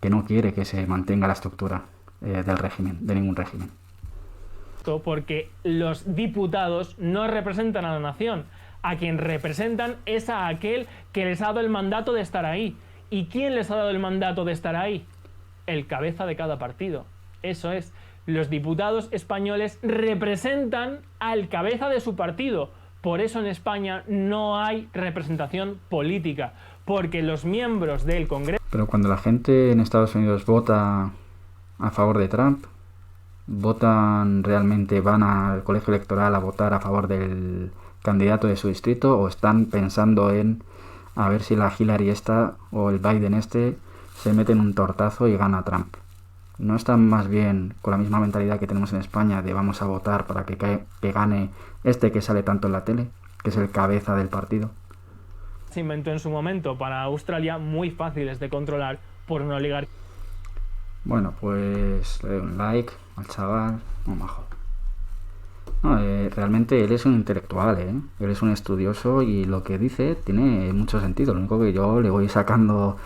que no quiere que se mantenga la estructura del régimen, de ningún régimen. Porque los diputados no representan a la nación. A quien representan es a aquel que les ha dado el mandato de estar ahí. ¿Y quién les ha dado el mandato de estar ahí? El cabeza de cada partido. Eso es. Los diputados españoles representan al cabeza de su partido. Por eso en España no hay representación política. Porque los miembros del Congreso... Pero cuando la gente en Estados Unidos vota a favor de Trump, ¿votan realmente, van al colegio electoral a votar a favor del candidato de su distrito o están pensando en a ver si la Hillary esta o el Biden este se meten un tortazo y gana Trump? ¿No están más bien con la misma mentalidad que tenemos en España de vamos a votar para que gane este que sale tanto en la tele, que es el cabeza del partido? Se inventó en su momento para Australia, muy fáciles de controlar por una oligarquía. Bueno, pues le doy un like al chaval, muy majo. No, realmente él es un intelectual, él es un estudioso y lo que dice tiene mucho sentido. Lo único que yo le voy sacando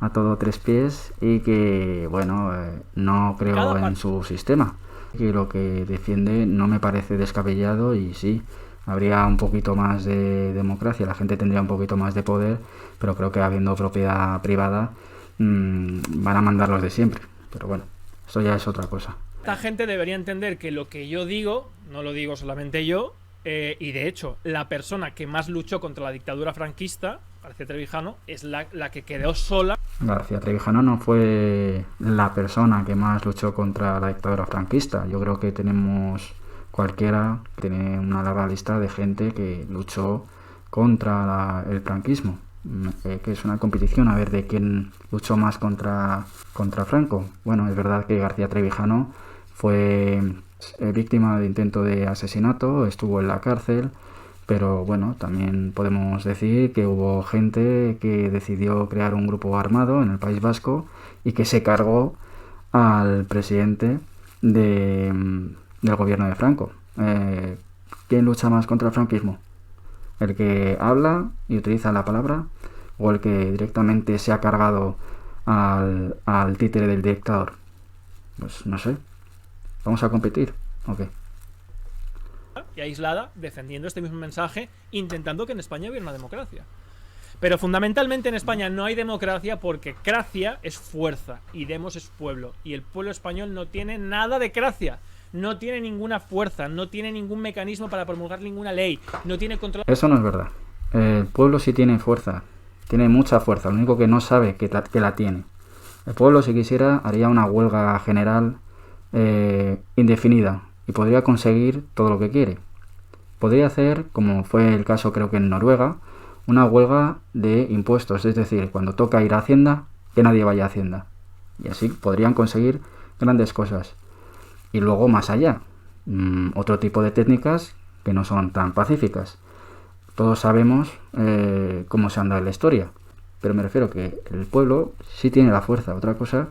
a todo 3 pies y que, bueno, no creo en su sistema. Y lo que defiende no me parece descabellado y sí, habría un poquito más de democracia, la gente tendría un poquito más de poder, pero creo que habiendo propiedad privada van a mandar los de siempre. Pero bueno, eso ya es otra cosa. Esta gente debería entender que lo que yo digo, no lo digo solamente yo, y de hecho, la persona que más luchó contra la dictadura franquista, García Trevijano, es la que quedó sola. García Trevijano no fue la persona que más luchó contra la dictadura franquista. Yo creo que tenemos cualquiera tiene una larga lista de gente que luchó contra el franquismo, que es una competición a ver de quién luchó más contra Franco. Bueno, es verdad que García Trevijano fue víctima de intento de asesinato, estuvo en la cárcel, pero bueno, también podemos decir que hubo gente que decidió crear un grupo armado en el País Vasco y que se cargó al presidente del gobierno de Franco. ¿Quién lucha más contra el franquismo? ¿El que habla y utiliza la palabra o el que directamente se ha cargado al títere del dictador? Pues no sé. ¿Vamos a competir? ¿O qué? Y aislada, defendiendo este mismo mensaje, intentando que en España hubiera una democracia. Pero fundamentalmente en España no hay democracia porque cracia es fuerza y demos es pueblo. Y el pueblo español no tiene nada de cracia. No tiene ninguna fuerza, no tiene ningún mecanismo para promulgar ninguna ley, no tiene control. Eso no es verdad. El pueblo sí tiene fuerza, tiene mucha fuerza, lo único que no sabe que la tiene. El pueblo, si quisiera, haría una huelga general indefinida y podría conseguir todo lo que quiere. Podría hacer, como fue el caso creo que en Noruega, una huelga de impuestos, es decir, cuando toca ir a Hacienda, que nadie vaya a Hacienda. Y así podrían conseguir grandes cosas. Y luego más allá, otro tipo de técnicas que no son tan pacíficas. Todos sabemos cómo se anda en la historia, pero me refiero que el pueblo sí tiene la fuerza. Otra cosa,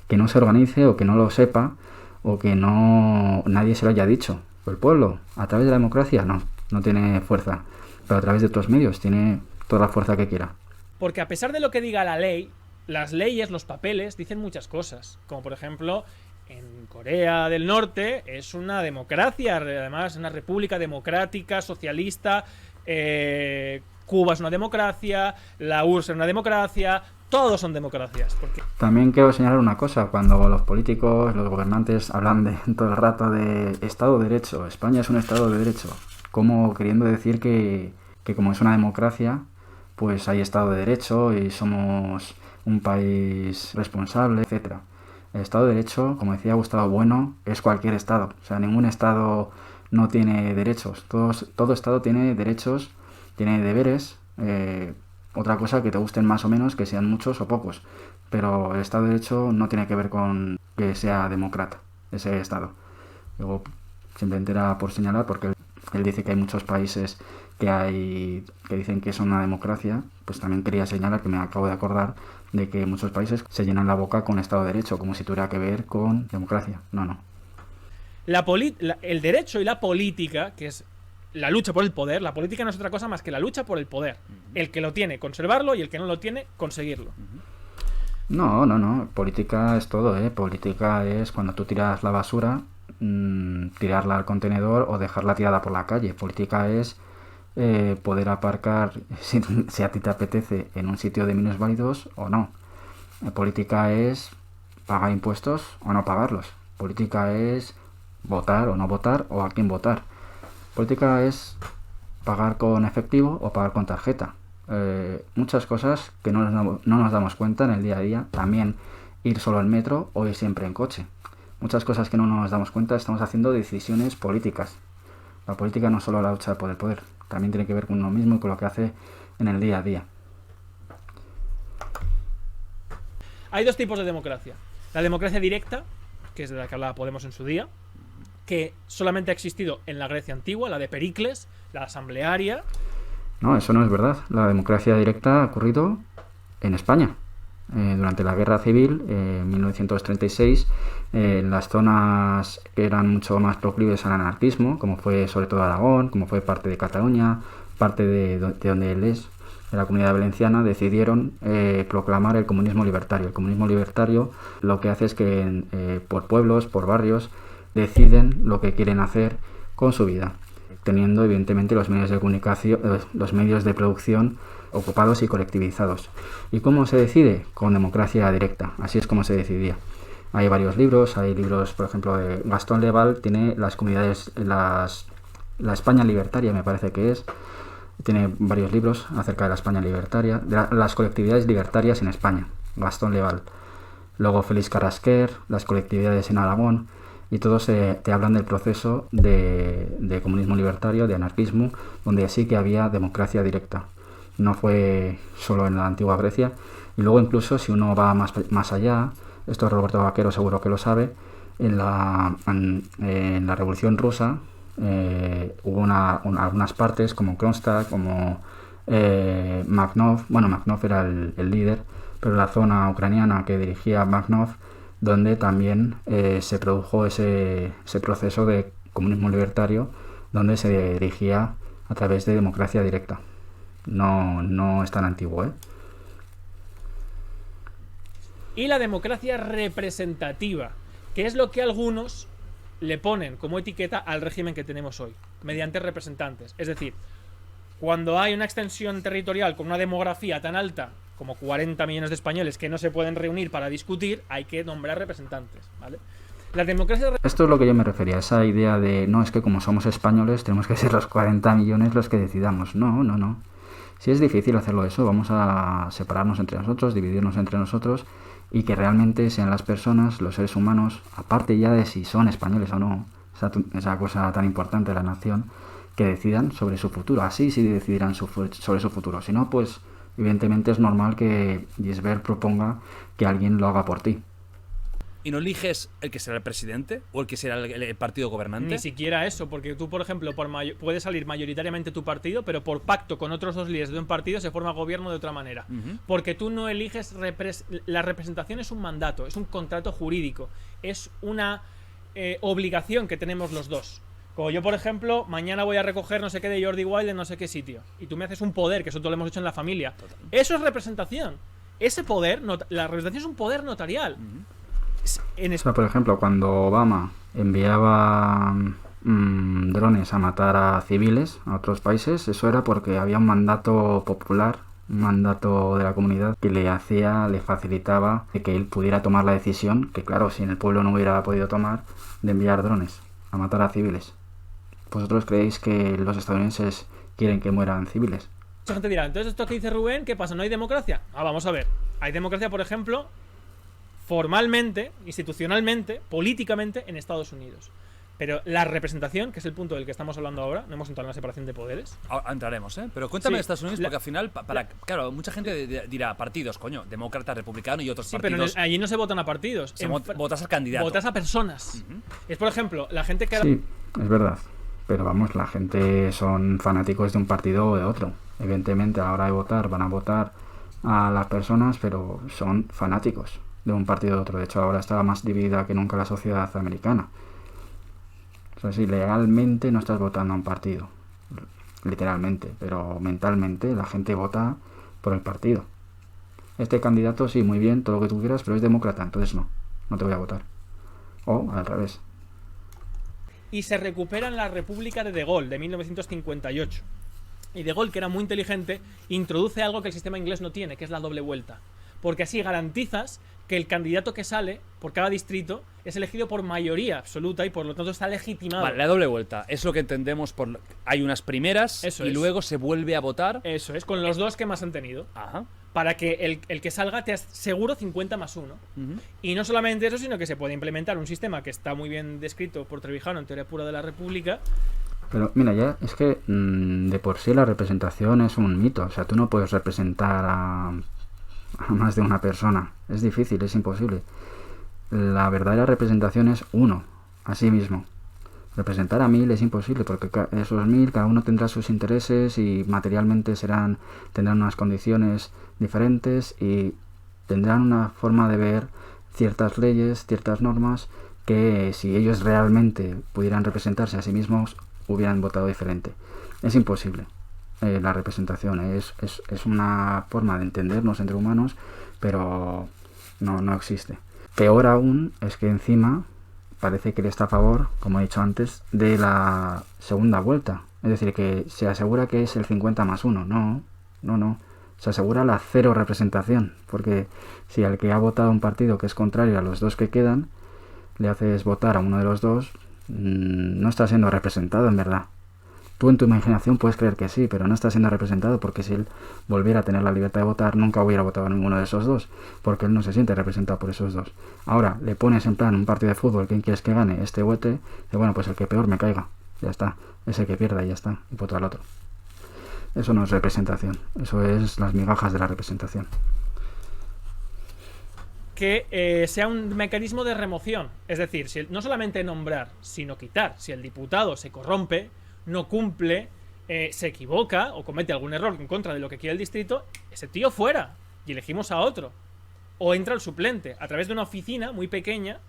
que no se organice o que no lo sepa o que nadie se lo haya dicho. El pueblo, a través de la democracia, no tiene fuerza, pero a través de otros medios tiene toda la fuerza que quiera. Porque a pesar de lo que diga la ley, las leyes, los papeles, dicen muchas cosas, como por ejemplo... En Corea del Norte es una democracia, además una república democrática, socialista, Cuba es una democracia, la URSS es una democracia, todos son democracias. Porque... También quiero señalar una cosa, cuando los políticos, los gobernantes hablan todo el rato de Estado de Derecho, España es un Estado de Derecho, como queriendo decir que como es una democracia, pues hay Estado de Derecho y somos un país responsable, etcétera. El Estado de Derecho, como decía Gustavo Bueno, es cualquier Estado. O sea, ningún Estado no tiene derechos. Todo Estado tiene derechos, tiene deberes. Otra cosa que te gusten más o menos, que sean muchos o pocos. Pero el Estado de Derecho no tiene que ver con que sea demócrata ese Estado. Luego, simplemente era por señalar, porque él dice que hay muchos países que dicen que son una democracia. Pues también quería señalar que me acabo de acordar de que muchos países se llenan la boca con Estado de Derecho, como si tuviera que ver con democracia. No. El derecho y la política, que es la lucha por el poder, la política no es otra cosa más que la lucha por el poder. El que lo tiene, conservarlo, y el que no lo tiene, conseguirlo. No. Política es todo, ¿eh? Política es cuando tú tiras la basura, tirarla al contenedor o dejarla tirada por la calle. Política es poder aparcar si a ti te apetece en un sitio de minusválidos o no. Política es pagar impuestos o no pagarlos. Política es votar o no votar o a quién votar. Política es pagar con efectivo o pagar con tarjeta. Muchas cosas que no nos damos cuenta en el día a día. También ir solo en metro o ir siempre en coche. Muchas cosas que no nos damos cuenta, estamos haciendo decisiones políticas. La política no es solo la lucha por el poder, también tiene que ver con uno mismo y con lo que hace en el día a día. Hay dos tipos de democracia. La democracia directa, que es de la que hablaba Podemos en su día, que solamente ha existido en la Grecia antigua, la de Pericles, la asamblearia. No, eso no es verdad. La democracia directa ha ocurrido en España. Durante la Guerra Civil, en 1936, las zonas que eran mucho más proclives al anarquismo, como fue sobre todo Aragón, como fue parte de Cataluña, parte de donde él es, de la Comunidad Valenciana, decidieron proclamar el comunismo libertario. El comunismo libertario lo que hace es que por pueblos, por barrios, deciden lo que quieren hacer con su vida, teniendo evidentemente los medios de comunicación, los medios de producción ocupados y colectivizados. ¿Y cómo se decide? Con democracia directa. Así es como se decidía. Hay varios libros, por ejemplo, de Gastón Leval, tiene las comunidades, la España libertaria, me parece que es. Tiene varios libros acerca de la España libertaria, de las colectividades libertarias en España, Gastón Leval. Luego Félix Carrasquer, las colectividades en Aragón. y todos te hablan del proceso de comunismo libertario, de anarquismo, donde sí que había democracia directa. No fue solo en la antigua Grecia. Y luego incluso si uno va más allá, esto Roberto Vaquero seguro que lo sabe, en la Revolución Rusa hubo algunas partes como Kronstadt, como Magnov. Bueno, Magnov era el líder, pero la zona ucraniana que dirigía Magnov, donde también se produjo ese proceso de comunismo libertario, donde se dirigía a través de democracia directa. No es tan antiguo, ¿eh? Y la democracia representativa, que es lo que algunos le ponen como etiqueta al régimen que tenemos hoy, mediante representantes. Es decir, cuando hay una extensión territorial con una demografía tan alta como 40 millones de españoles que no se pueden reunir para discutir, hay que nombrar representantes, ¿vale? La democracia... Esto es lo que yo me refería, esa idea de no, es que como somos españoles tenemos que ser los 40 millones los que decidamos. No. Si es difícil hacerlo eso, vamos a separarnos entre nosotros, dividirnos entre nosotros y que realmente sean las personas, los seres humanos, aparte ya de si son españoles o no, esa cosa tan importante de la nación, que decidan sobre su futuro. Así sí decidirán sobre su futuro. Si no, pues evidentemente es normal que Gisbert proponga que alguien lo haga por ti. ¿Y no eliges el que será el presidente o el que será el partido gobernante? Ni siquiera eso, porque tú, por ejemplo, puedes salir mayoritariamente tu partido, pero por pacto con otros dos líderes de un partido se forma gobierno de otra manera. Porque tú no eliges... La representación es un mandato, es un contrato jurídico, es una obligación que tenemos los dos. Como yo, por ejemplo, mañana voy a recoger no sé qué de Jordi Wild en no sé qué sitio, y tú me haces un poder, que eso todo lo hemos hecho en la familia. Eso es representación. Ese poder, la representación es un poder notarial. O sea, por ejemplo, cuando Obama enviaba drones a matar a civiles a otros países, eso era porque había un mandato popular, un mandato de la comunidad que le facilitaba de que él pudiera tomar la decisión, que claro, si en el pueblo no hubiera podido tomar, de enviar drones a matar a civiles. ¿Vosotros creéis que los estadounidenses quieren que mueran civiles? Mucha gente dirá, entonces esto que dice Rubén, ¿qué pasa? ¿No hay democracia? Vamos a ver. Hay democracia, por ejemplo, formalmente, institucionalmente, políticamente en Estados Unidos. Pero la representación, que es el punto del que estamos hablando ahora, no hemos entrado en la separación de poderes. Entraremos, ¿eh? Pero cuéntame Sí, de Estados Unidos, porque al final, claro, mucha gente dirá partidos, coño, demócrata, republicano y otros Sí, partidos. pero allí no se votan a partidos. Votas al candidato. Votas a personas. Es, por ejemplo, la gente que... Sí, es verdad. Pero vamos, la gente son fanáticos de un partido o de otro. Evidentemente, a la hora de votar, van a votar a las personas, pero son fanáticos de un partido o otro. De hecho, ahora está más dividida que nunca la sociedad americana. O sea, si legalmente no estás votando a un partido, literalmente, pero mentalmente la gente vota por el partido. Este candidato, sí, muy bien, todo lo que tú quieras, pero es demócrata, entonces no te voy a votar. O al revés. Y se recupera en la República de Gaulle, de 1958. Y de Gaulle, que era muy inteligente, introduce algo que el sistema inglés no tiene, que es la doble vuelta. Porque así garantizas que el candidato que sale por cada distrito es elegido por mayoría absoluta y por lo tanto está legitimado. Vale, la doble vuelta es lo que entendemos por... Hay unas primeras luego se vuelve a votar. Eso es, con los dos que más han tenido. Ajá. Para que el que salga te aseguro 50+1. Y no solamente eso, sino que se puede implementar un sistema que está muy bien descrito por Trevijano en Teoría Pura de la República. Pero mira, ya es que de por sí la representación es un mito. O sea, tú no puedes representar a más de una persona. Es difícil, es imposible. La verdadera representación es uno, a sí mismo. Representar a 1000 es imposible, porque esos 1000 cada uno tendrá sus intereses y materialmente tendrán unas condiciones diferentes y tendrán una forma de ver ciertas leyes, ciertas normas, que si ellos realmente pudieran representarse a sí mismos hubieran votado diferente. Es imposible. La representación es una forma de entendernos entre humanos, pero no existe. Peor aún es que encima parece que él está a favor, como he dicho antes, de la segunda vuelta. Es decir, que se asegura que es el 50+1. No. Se asegura la cero representación, porque si al que ha votado un partido que es contrario a los dos que quedan, le haces votar a uno de los dos, no está siendo representado en verdad. Tú en tu imaginación puedes creer que sí, pero no está siendo representado, porque si él volviera a tener la libertad de votar, nunca hubiera votado a ninguno de esos dos, porque él no se siente representado por esos dos. Ahora, le pones en plan un partido de fútbol, ¿quién quieres que gane? Este o este, y bueno, pues el que peor me caiga, ya está, ese que pierda y ya está, y voto al otro. Eso no es representación, eso es las migajas de la representación. Que sea un mecanismo de remoción. Es decir, no solamente nombrar, sino quitar. Si el diputado se corrompe, no cumple, se equivoca o comete algún error en contra de lo que quiere el distrito, ese tío fuera y elegimos a otro. O entra el suplente a través de una oficina muy pequeña,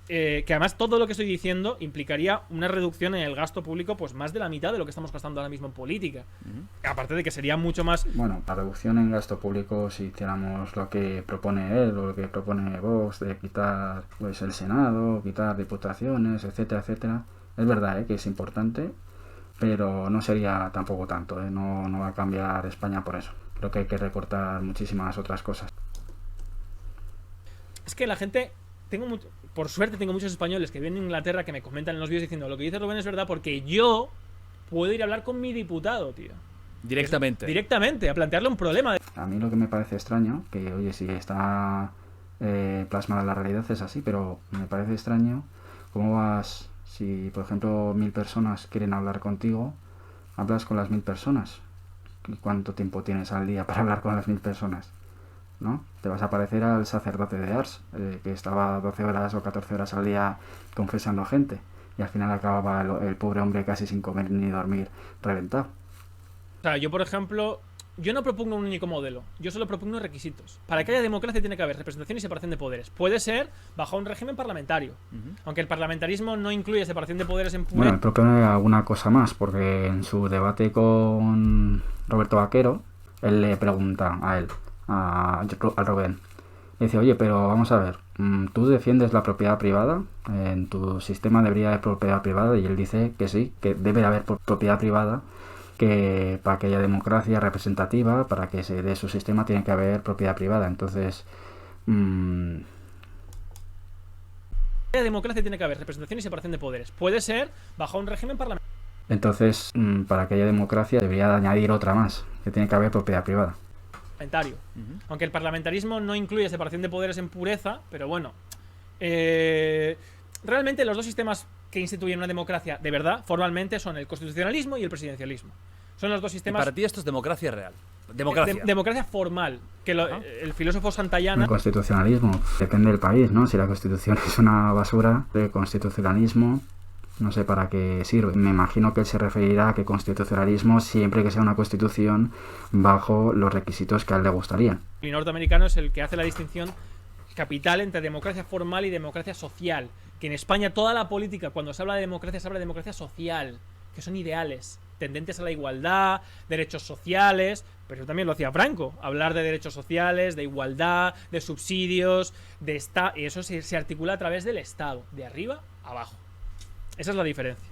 que además todo lo que estoy diciendo implicaría una reducción en el gasto público, pues más de la mitad de lo que estamos gastando ahora mismo en política. Aparte de que sería mucho más... Bueno, la reducción en gasto público, si hiciéramos lo que propone él o lo que propone Vox, de quitar pues el Senado, quitar diputaciones, etcétera, etcétera, es verdad que es importante, pero no sería tampoco tanto, no va a cambiar España por eso. Creo que hay que recortar muchísimas otras cosas. Es que la gente... por suerte tengo muchos españoles que viven en Inglaterra que me comentan en los vídeos diciendo lo que dice Rubén es verdad, porque yo puedo ir a hablar con mi diputado, tío. Directamente. Directamente, a plantearle un problema. A mí lo que me parece extraño, que oye, si está plasmada en la realidad es así, pero me parece extraño cómo vas, si por ejemplo 1000 personas quieren hablar contigo, hablas con las 1000 personas. ¿Cuánto tiempo tienes al día para hablar con las 1000 personas? ¿No? Te vas a parecer al sacerdote de Ars, que estaba 12 horas o 14 horas al día confesando gente, y al final acababa el pobre hombre casi sin comer ni dormir, reventado. O sea, yo por ejemplo, yo no propongo un único modelo, yo solo propongo requisitos. Para que haya democracia tiene que haber representación y separación de poderes. Puede ser bajo un régimen parlamentario, aunque el parlamentarismo no incluye separación de poderes en pureza. Bueno, me propone alguna cosa más, porque en su debate con Roberto Vaquero, él le pregunta a él, a Rubén, le dice, oye, pero vamos a ver, ¿tú defiendes la propiedad privada? ¿En tu sistema debería haber propiedad privada? Y él dice que sí, que debe haber propiedad privada, que para que haya democracia representativa, para que se dé su sistema, tiene que haber propiedad privada. Entonces, la democracia tiene que haber representación y separación de poderes. Puede ser bajo un régimen parlamentario. Entonces, para que haya democracia, debería añadir otra más, que tiene que haber propiedad privada. Aunque el parlamentarismo no incluye separación de poderes en pureza, pero bueno, realmente los dos sistemas que instituyen una democracia de verdad, formalmente, son el constitucionalismo y el presidencialismo. Son los dos sistemas... Y para ti esto es democracia real. Democracia. Democracia formal, que el filósofo Santayana... El constitucionalismo depende del país, ¿no? Si la constitución es una basura, de constitucionalismo... No sé para qué sirve. Me imagino que él se referirá a que constitucionalismo siempre que sea una constitución bajo los requisitos que a él le gustarían. El norteamericano es el que hace la distinción capital entre democracia formal y democracia social. Que en España toda la política, cuando se habla de democracia, se habla de democracia social, que son ideales, tendentes a la igualdad, derechos sociales. Pero eso también lo hacía Franco, hablar de derechos sociales, de igualdad, de subsidios, de y eso se articula a través del Estado, de arriba a abajo. Esa es la diferencia.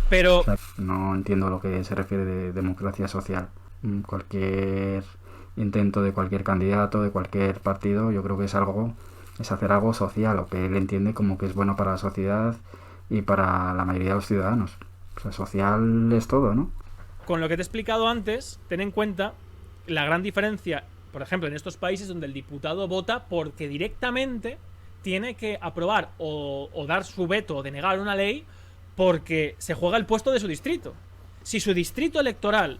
Pero... No entiendo lo que se refiere de democracia social. Cualquier intento de cualquier candidato, de cualquier partido, yo creo que es hacer algo social, o que él entiende como que es bueno para la sociedad y para la mayoría de los ciudadanos. O sea, social es todo, ¿no? Con lo que te he explicado antes, ten en cuenta la gran diferencia, por ejemplo, en estos países donde el diputado vota porque directamente... tiene que aprobar o dar su veto o denegar una ley porque se juega el puesto de su distrito. Si su distrito electoral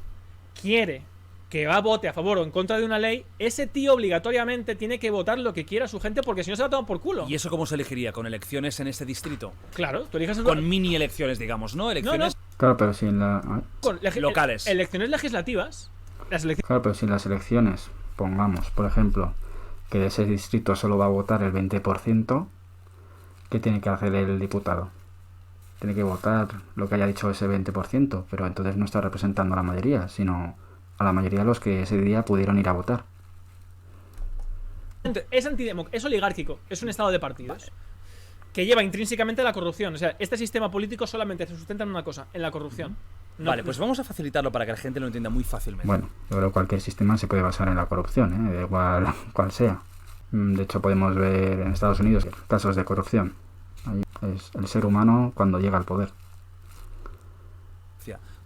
quiere que vote a favor o en contra de una ley, ese tío obligatoriamente tiene que votar lo que quiera su gente, porque si no se la toman por culo. ¿Y eso cómo se elegiría? ¿Con elecciones en ese distrito? Claro, tú eliges... Con mini elecciones, digamos, ¿no? Elecciones... No. Claro, pero si en locales. Elecciones legislativas. Claro, pero si en las elecciones, pongamos, por ejemplo... que de ese distrito solo va a votar el 20%, ¿qué tiene que hacer el diputado? Tiene que votar lo que haya dicho ese 20%, pero entonces no está representando a la mayoría, sino a la mayoría de los que ese día pudieron ir a votar. Es oligárquico, es un estado de partidos que lleva intrínsecamente la corrupción. O sea, este sistema político solamente se sustenta en una cosa, en la corrupción. Vale, pues vamos a facilitarlo para que la gente lo entienda muy fácilmente. Bueno, yo creo que cualquier sistema se puede basar en la corrupción, da igual cual sea. De hecho, podemos ver en Estados Unidos casos de corrupción. Ahí es el ser humano cuando llega al poder.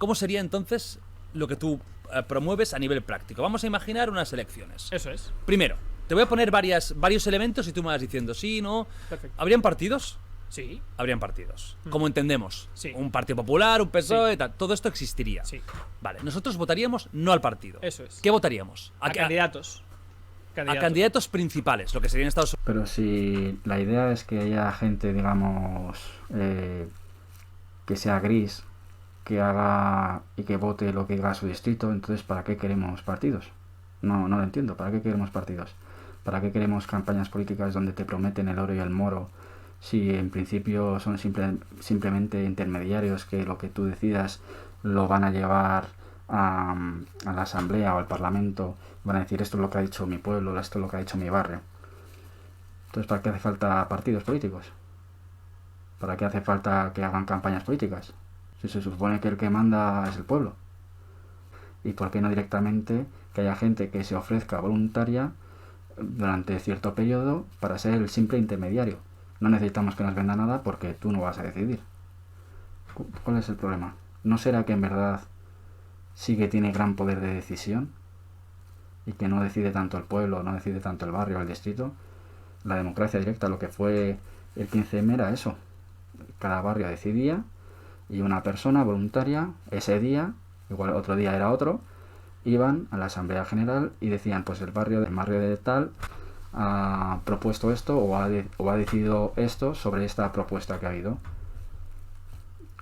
¿Cómo sería entonces lo que tú promueves a nivel práctico? Vamos a imaginar unas elecciones. Eso es. Primero, te voy a poner varios elementos y tú me vas diciendo sí, no. Perfecto. ¿Habrían partidos? Sí. Habrían partidos. Como entendemos. Sí. Un Partido Popular, un PSOE, Sí. tal. Todo esto existiría. Sí. Vale, nosotros votaríamos no al partido. Eso es. ¿Qué votaríamos? A candidatos. A candidatos principales, lo que sería en Estados Unidos. Pero si la idea es que haya gente, digamos, que sea gris, que haga y que vote lo que diga su distrito, entonces ¿para qué queremos partidos? No lo entiendo. ¿Para qué queremos partidos? ¿Para qué queremos campañas políticas donde te prometen el oro y el moro si en principio son simplemente intermediarios que lo que tú decidas lo van a llevar a la asamblea o al parlamento? Van a decir esto es lo que ha dicho mi pueblo, esto es lo que ha dicho mi barrio. Entonces, ¿para qué hace falta partidos políticos? ¿Para qué hace falta que hagan campañas políticas? Si se supone que el que manda es el pueblo. ¿Y por qué no directamente que haya gente que se ofrezca voluntaria durante cierto periodo para ser el simple intermediario? No necesitamos que nos venda nada porque tú no vas a decidir. ¿Cuál es el problema? ¿No será que en verdad sí que tiene gran poder de decisión y que no decide tanto el pueblo, no decide tanto el barrio o el distrito? La democracia directa, lo que fue el 15M era eso. Cada barrio decidía y una persona voluntaria ese día, igual otro día era otro, iban a la asamblea general y decían pues el barrio de tal ha propuesto esto o ha decidido esto sobre esta propuesta que ha habido.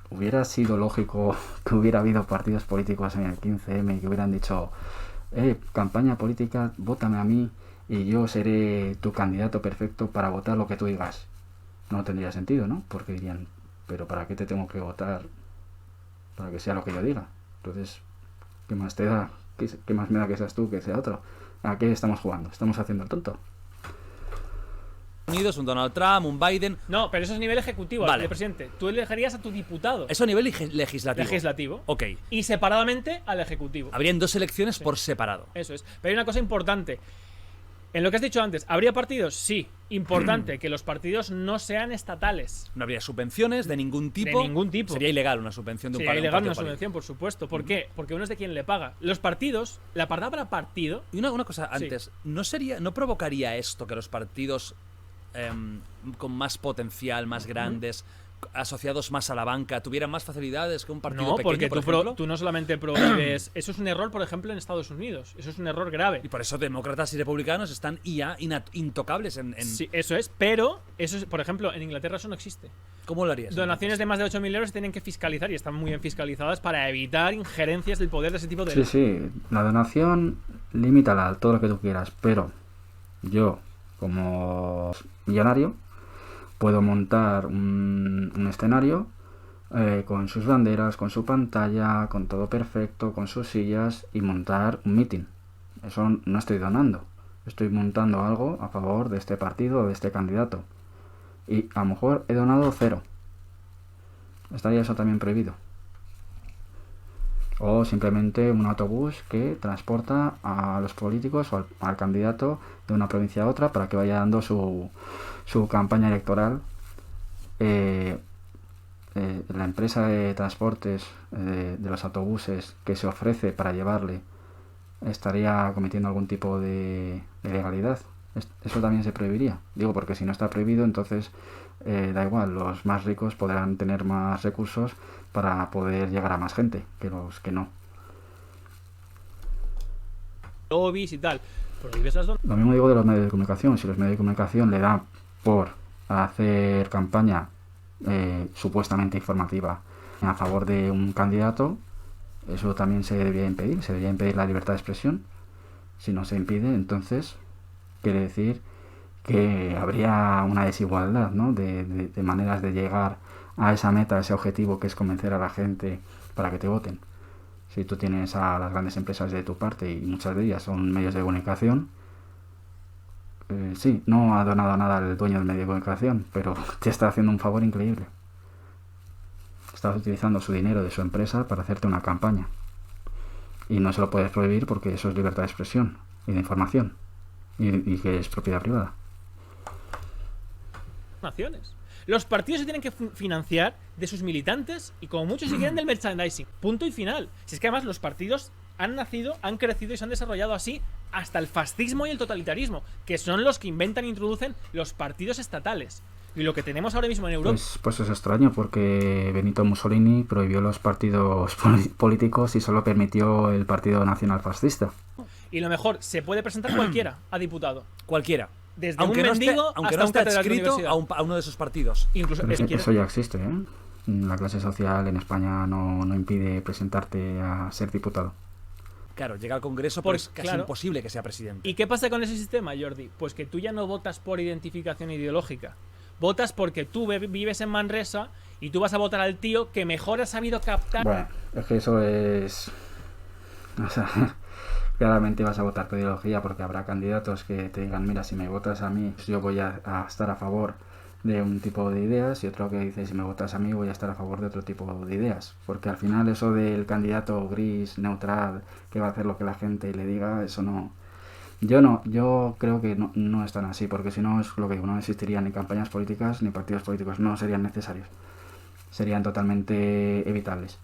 Hubiera sido lógico que hubiera habido partidos políticos en el 15M y que hubieran dicho campaña política, vótame a mí y yo seré tu candidato perfecto para votar lo que tú digas. No tendría sentido, ¿no? Porque dirían, pero ¿para qué te tengo que votar? Para que sea lo que yo diga. Entonces, ¿qué más te da? ¿Qué más me da que seas tú que sea otro? ¿A qué estamos jugando? ¿Estamos haciendo el tonto? Unidos, un Donald Trump, un Biden. No, pero eso es a nivel ejecutivo, Vale. de presidente. Tú elegirías a tu diputado. Eso a nivel legislativo. Legislativo. Ok. Y separadamente al ejecutivo. Habrían dos elecciones por separado. Eso es. Pero hay una cosa importante. En lo que has dicho antes, ¿habría partidos? Sí. Importante, que los partidos no sean estatales. No habría subvenciones de ningún tipo. De ningún tipo. Sería ilegal una subvención de un Sería partido. ilegal una subvención, por supuesto. ¿Por qué? Porque uno es de quien le paga. Los partidos, la palabra partido... Y una cosa antes, ¿no provocaría esto que los partidos con más potencial, más grandes, asociados más a la banca, tuvieran más facilidades que un partido No, pequeño, porque por ejemplo? tú no solamente prohíbes... Eso es un error, por ejemplo, en Estados Unidos. Eso es un error grave. Y por eso demócratas y republicanos están ya intocables en... Sí, eso es. Pero, eso es, por ejemplo, en Inglaterra eso no existe. ¿Cómo lo harías? Donaciones de más de 8.000 euros se tienen que fiscalizar y están muy bien fiscalizadas para evitar injerencias del poder de ese tipo de... Sí, la donación limítala a todo lo que tú quieras, pero yo, como millonario, puedo montar un escenario con sus banderas, con su pantalla, con todo perfecto, con sus sillas y montar un meeting. Eso no estoy donando, estoy montando algo a favor de este partido o de este candidato. Y a lo mejor he donado 0. Estaría eso también prohibido. O simplemente un autobús que transporta a los políticos o al candidato de una provincia a otra para que vaya dando su campaña electoral. La empresa de transportes de los autobuses que se ofrece para llevarle estaría cometiendo algún tipo de ilegalidad. Eso también se prohibiría. Digo, porque si no está prohibido, entonces da igual, los más ricos podrán tener más recursos para poder llegar a más gente que los que no. Lobbies y tal. Prohíbes las donaciones. Lo mismo digo de los medios de comunicación. Si los medios de comunicación le dan por hacer campaña supuestamente informativa a favor de un candidato, eso también se debería impedir. Se debería impedir la libertad de expresión. Si no se impide, entonces quiere decir que habría una desigualdad, ¿no? de maneras de llegar a esa meta, a ese objetivo que es convencer a la gente para que te voten. Si tú tienes a las grandes empresas de tu parte y muchas de ellas son medios de comunicación, sí, no ha donado nada el dueño del medio de comunicación, pero te está haciendo un favor increíble. Estás utilizando su dinero de su empresa para hacerte una campaña. Y no se lo puedes prohibir porque eso es libertad de expresión y de información. Y que es propiedad privada. Los partidos se tienen que financiar de sus militantes y como mucho si quieren del merchandising. Punto y final. Si es que además los partidos han nacido, han crecido y se han desarrollado así hasta el fascismo y el totalitarismo, que son los que inventan e introducen los partidos estatales. Y lo que tenemos ahora mismo en Europa... Pues es extraño, porque Benito Mussolini prohibió los partidos políticos y solo permitió el Partido Nacional Fascista. Y lo mejor, se puede presentar cualquiera a diputado. Cualquiera. Desde Aunque un no mendigo aunque hasta no un esté catedrático de adscrito universidad. a uno de esos partidos. Incluso Pero si quieres- eso ya existe, ¿eh? La clase social en España no impide presentarte a ser diputado. Claro, llega al Congreso, pero es casi imposible que sea presidente. ¿Y qué pasa con ese sistema, Jordi? Pues que tú ya no votas por identificación ideológica. Votas porque tú vives en Manresa y tú vas a votar al tío que mejor ha sabido captar... Bueno, es que eso es... O sea, claramente vas a votar por ideología, porque habrá candidatos que te digan, mira, si me votas a mí, yo voy a estar a favor de un tipo de ideas, y otro que dice, si me votas a mí, voy a estar a favor de otro tipo de ideas. Porque al final eso del candidato gris, neutral, que va a hacer lo que la gente le diga, eso no... Yo creo que no es tan así, porque si no es lo que digo, no existirían ni campañas políticas ni partidos políticos, no serían necesarios, serían totalmente evitables.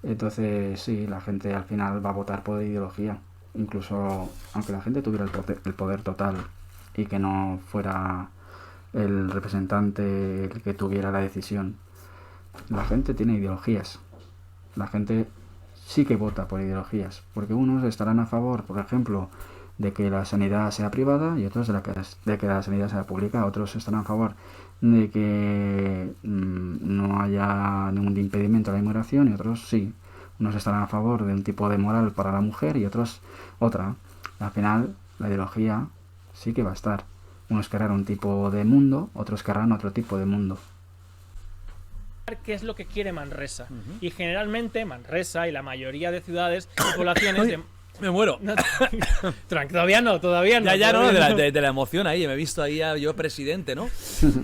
Entonces sí, la gente al final va a votar por ideología, incluso aunque la gente tuviera el poder total y que no fuera el representante el que tuviera la decisión. La gente tiene ideologías, la gente sí que vota por ideologías, porque unos estarán a favor, por ejemplo, de que la sanidad sea privada y otros de que la sanidad sea pública. Otros estarán a favor de que no haya ningún impedimento a la inmigración y otros sí. Unos estarán a favor de un tipo de moral para la mujer y otros otra. Al final, la ideología sí que va a estar. Unos querrán un tipo de mundo, otros querrán otro tipo de mundo. qué es lo que quiere Manresa. Y generalmente Manresa y la mayoría de ciudades y poblaciones de... Me muero. No, todavía no. Ya, no, de la emoción ahí. Me he visto ahí yo presidente, ¿no?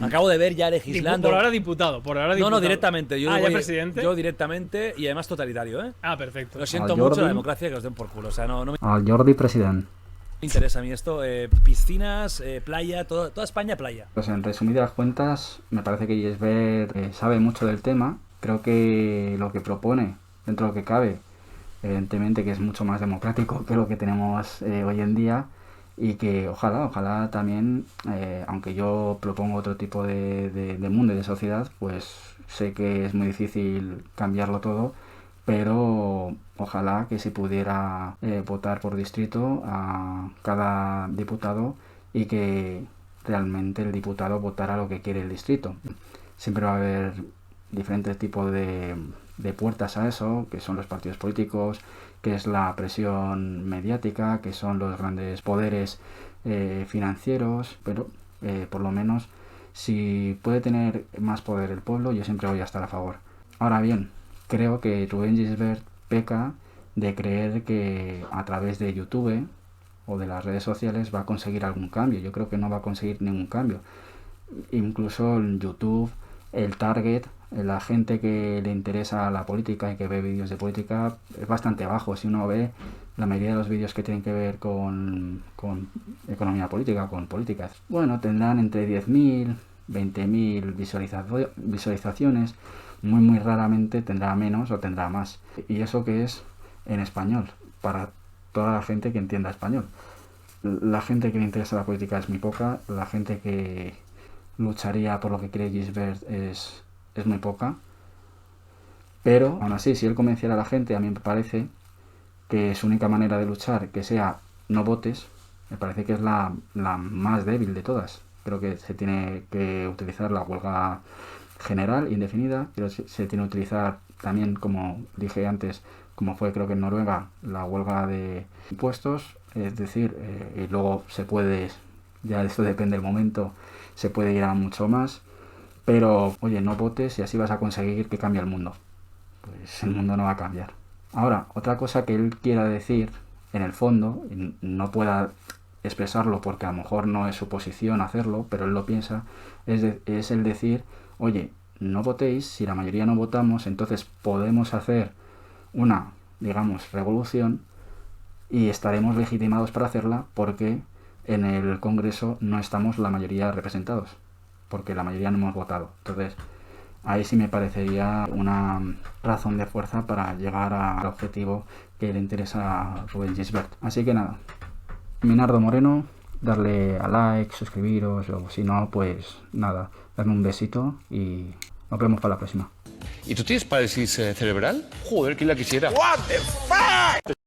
Acabo de ver ya legislando. Por ahora diputado. No, directamente. ¿Ya presidente? Yo directamente y además totalitario, ¿eh? Ah, perfecto. Lo siento mucho, la democracia que os den por culo. O sea, no me Al Jordi presidente. interesa a mí esto. Piscinas, playa, toda España playa. Pues en resumidas cuentas, me parece que Gisbert sabe mucho del tema. Creo que lo que propone, dentro de lo que cabe, evidentemente que es mucho más democrático que lo que tenemos hoy en día, y que ojalá también, aunque yo propongo otro tipo de mundo y de sociedad, pues sé que es muy difícil cambiarlo todo, pero ojalá que se pudiera votar por distrito a cada diputado y que realmente el diputado votara lo que quiere el distrito. Siempre va a haber diferentes tipos de puertas a eso, que son los partidos políticos, que es la presión mediática, que son los grandes poderes financieros, pero por lo menos si puede tener más poder el pueblo, yo siempre voy a estar a favor. Ahora bien, creo que Rubén Gisbert peca de creer que a través de YouTube o de las redes sociales va a conseguir algún cambio. Yo creo que no va a conseguir ningún cambio. Incluso en YouTube, el target, la gente que le interesa la política y que ve vídeos de política es bastante bajo. Si uno ve la mayoría de los vídeos que tienen que ver con economía política, con políticas, bueno, tendrán entre 10.000, 20.000 visualizaciones. Muy raramente tendrá menos o tendrá más. Y eso que es en español, para toda la gente que entienda español. La gente que le interesa la política es muy poca, la gente que lucharía por lo que quiere Gisbert es muy poca, pero aún así, si él convenciera a la gente, a mí me parece que su única manera de luchar, que sea no votes, me parece que es la más débil de todas. Creo que se tiene que utilizar la huelga general, indefinida, pero se tiene que utilizar también, como dije antes, como fue creo que en Noruega, la huelga de impuestos, es decir, y luego se puede, ya esto depende del momento, se puede ir a mucho más, pero oye, no votes y así vas a conseguir que cambie el mundo. Pues el mundo no va a cambiar. Ahora, otra cosa que él quiera decir, en el fondo, y no pueda expresarlo porque a lo mejor no es su posición hacerlo, pero él lo piensa, es el decir, oye, no votéis, si la mayoría no votamos, entonces podemos hacer una, digamos, revolución y estaremos legitimados para hacerla porque en el Congreso no estamos la mayoría representados. porque la mayoría no hemos votado. Entonces, ahí sí me parecería una razón de fuerza para llegar al objetivo que le interesa a Rubén Gisbert. Así que nada, Minardo Moreno, darle a like, suscribiros, o si no, pues nada, darme un besito y nos vemos para la próxima. ¿Y tú tienes parálisis cerebral? Joder, ¿quién la quisiera? What the fuck?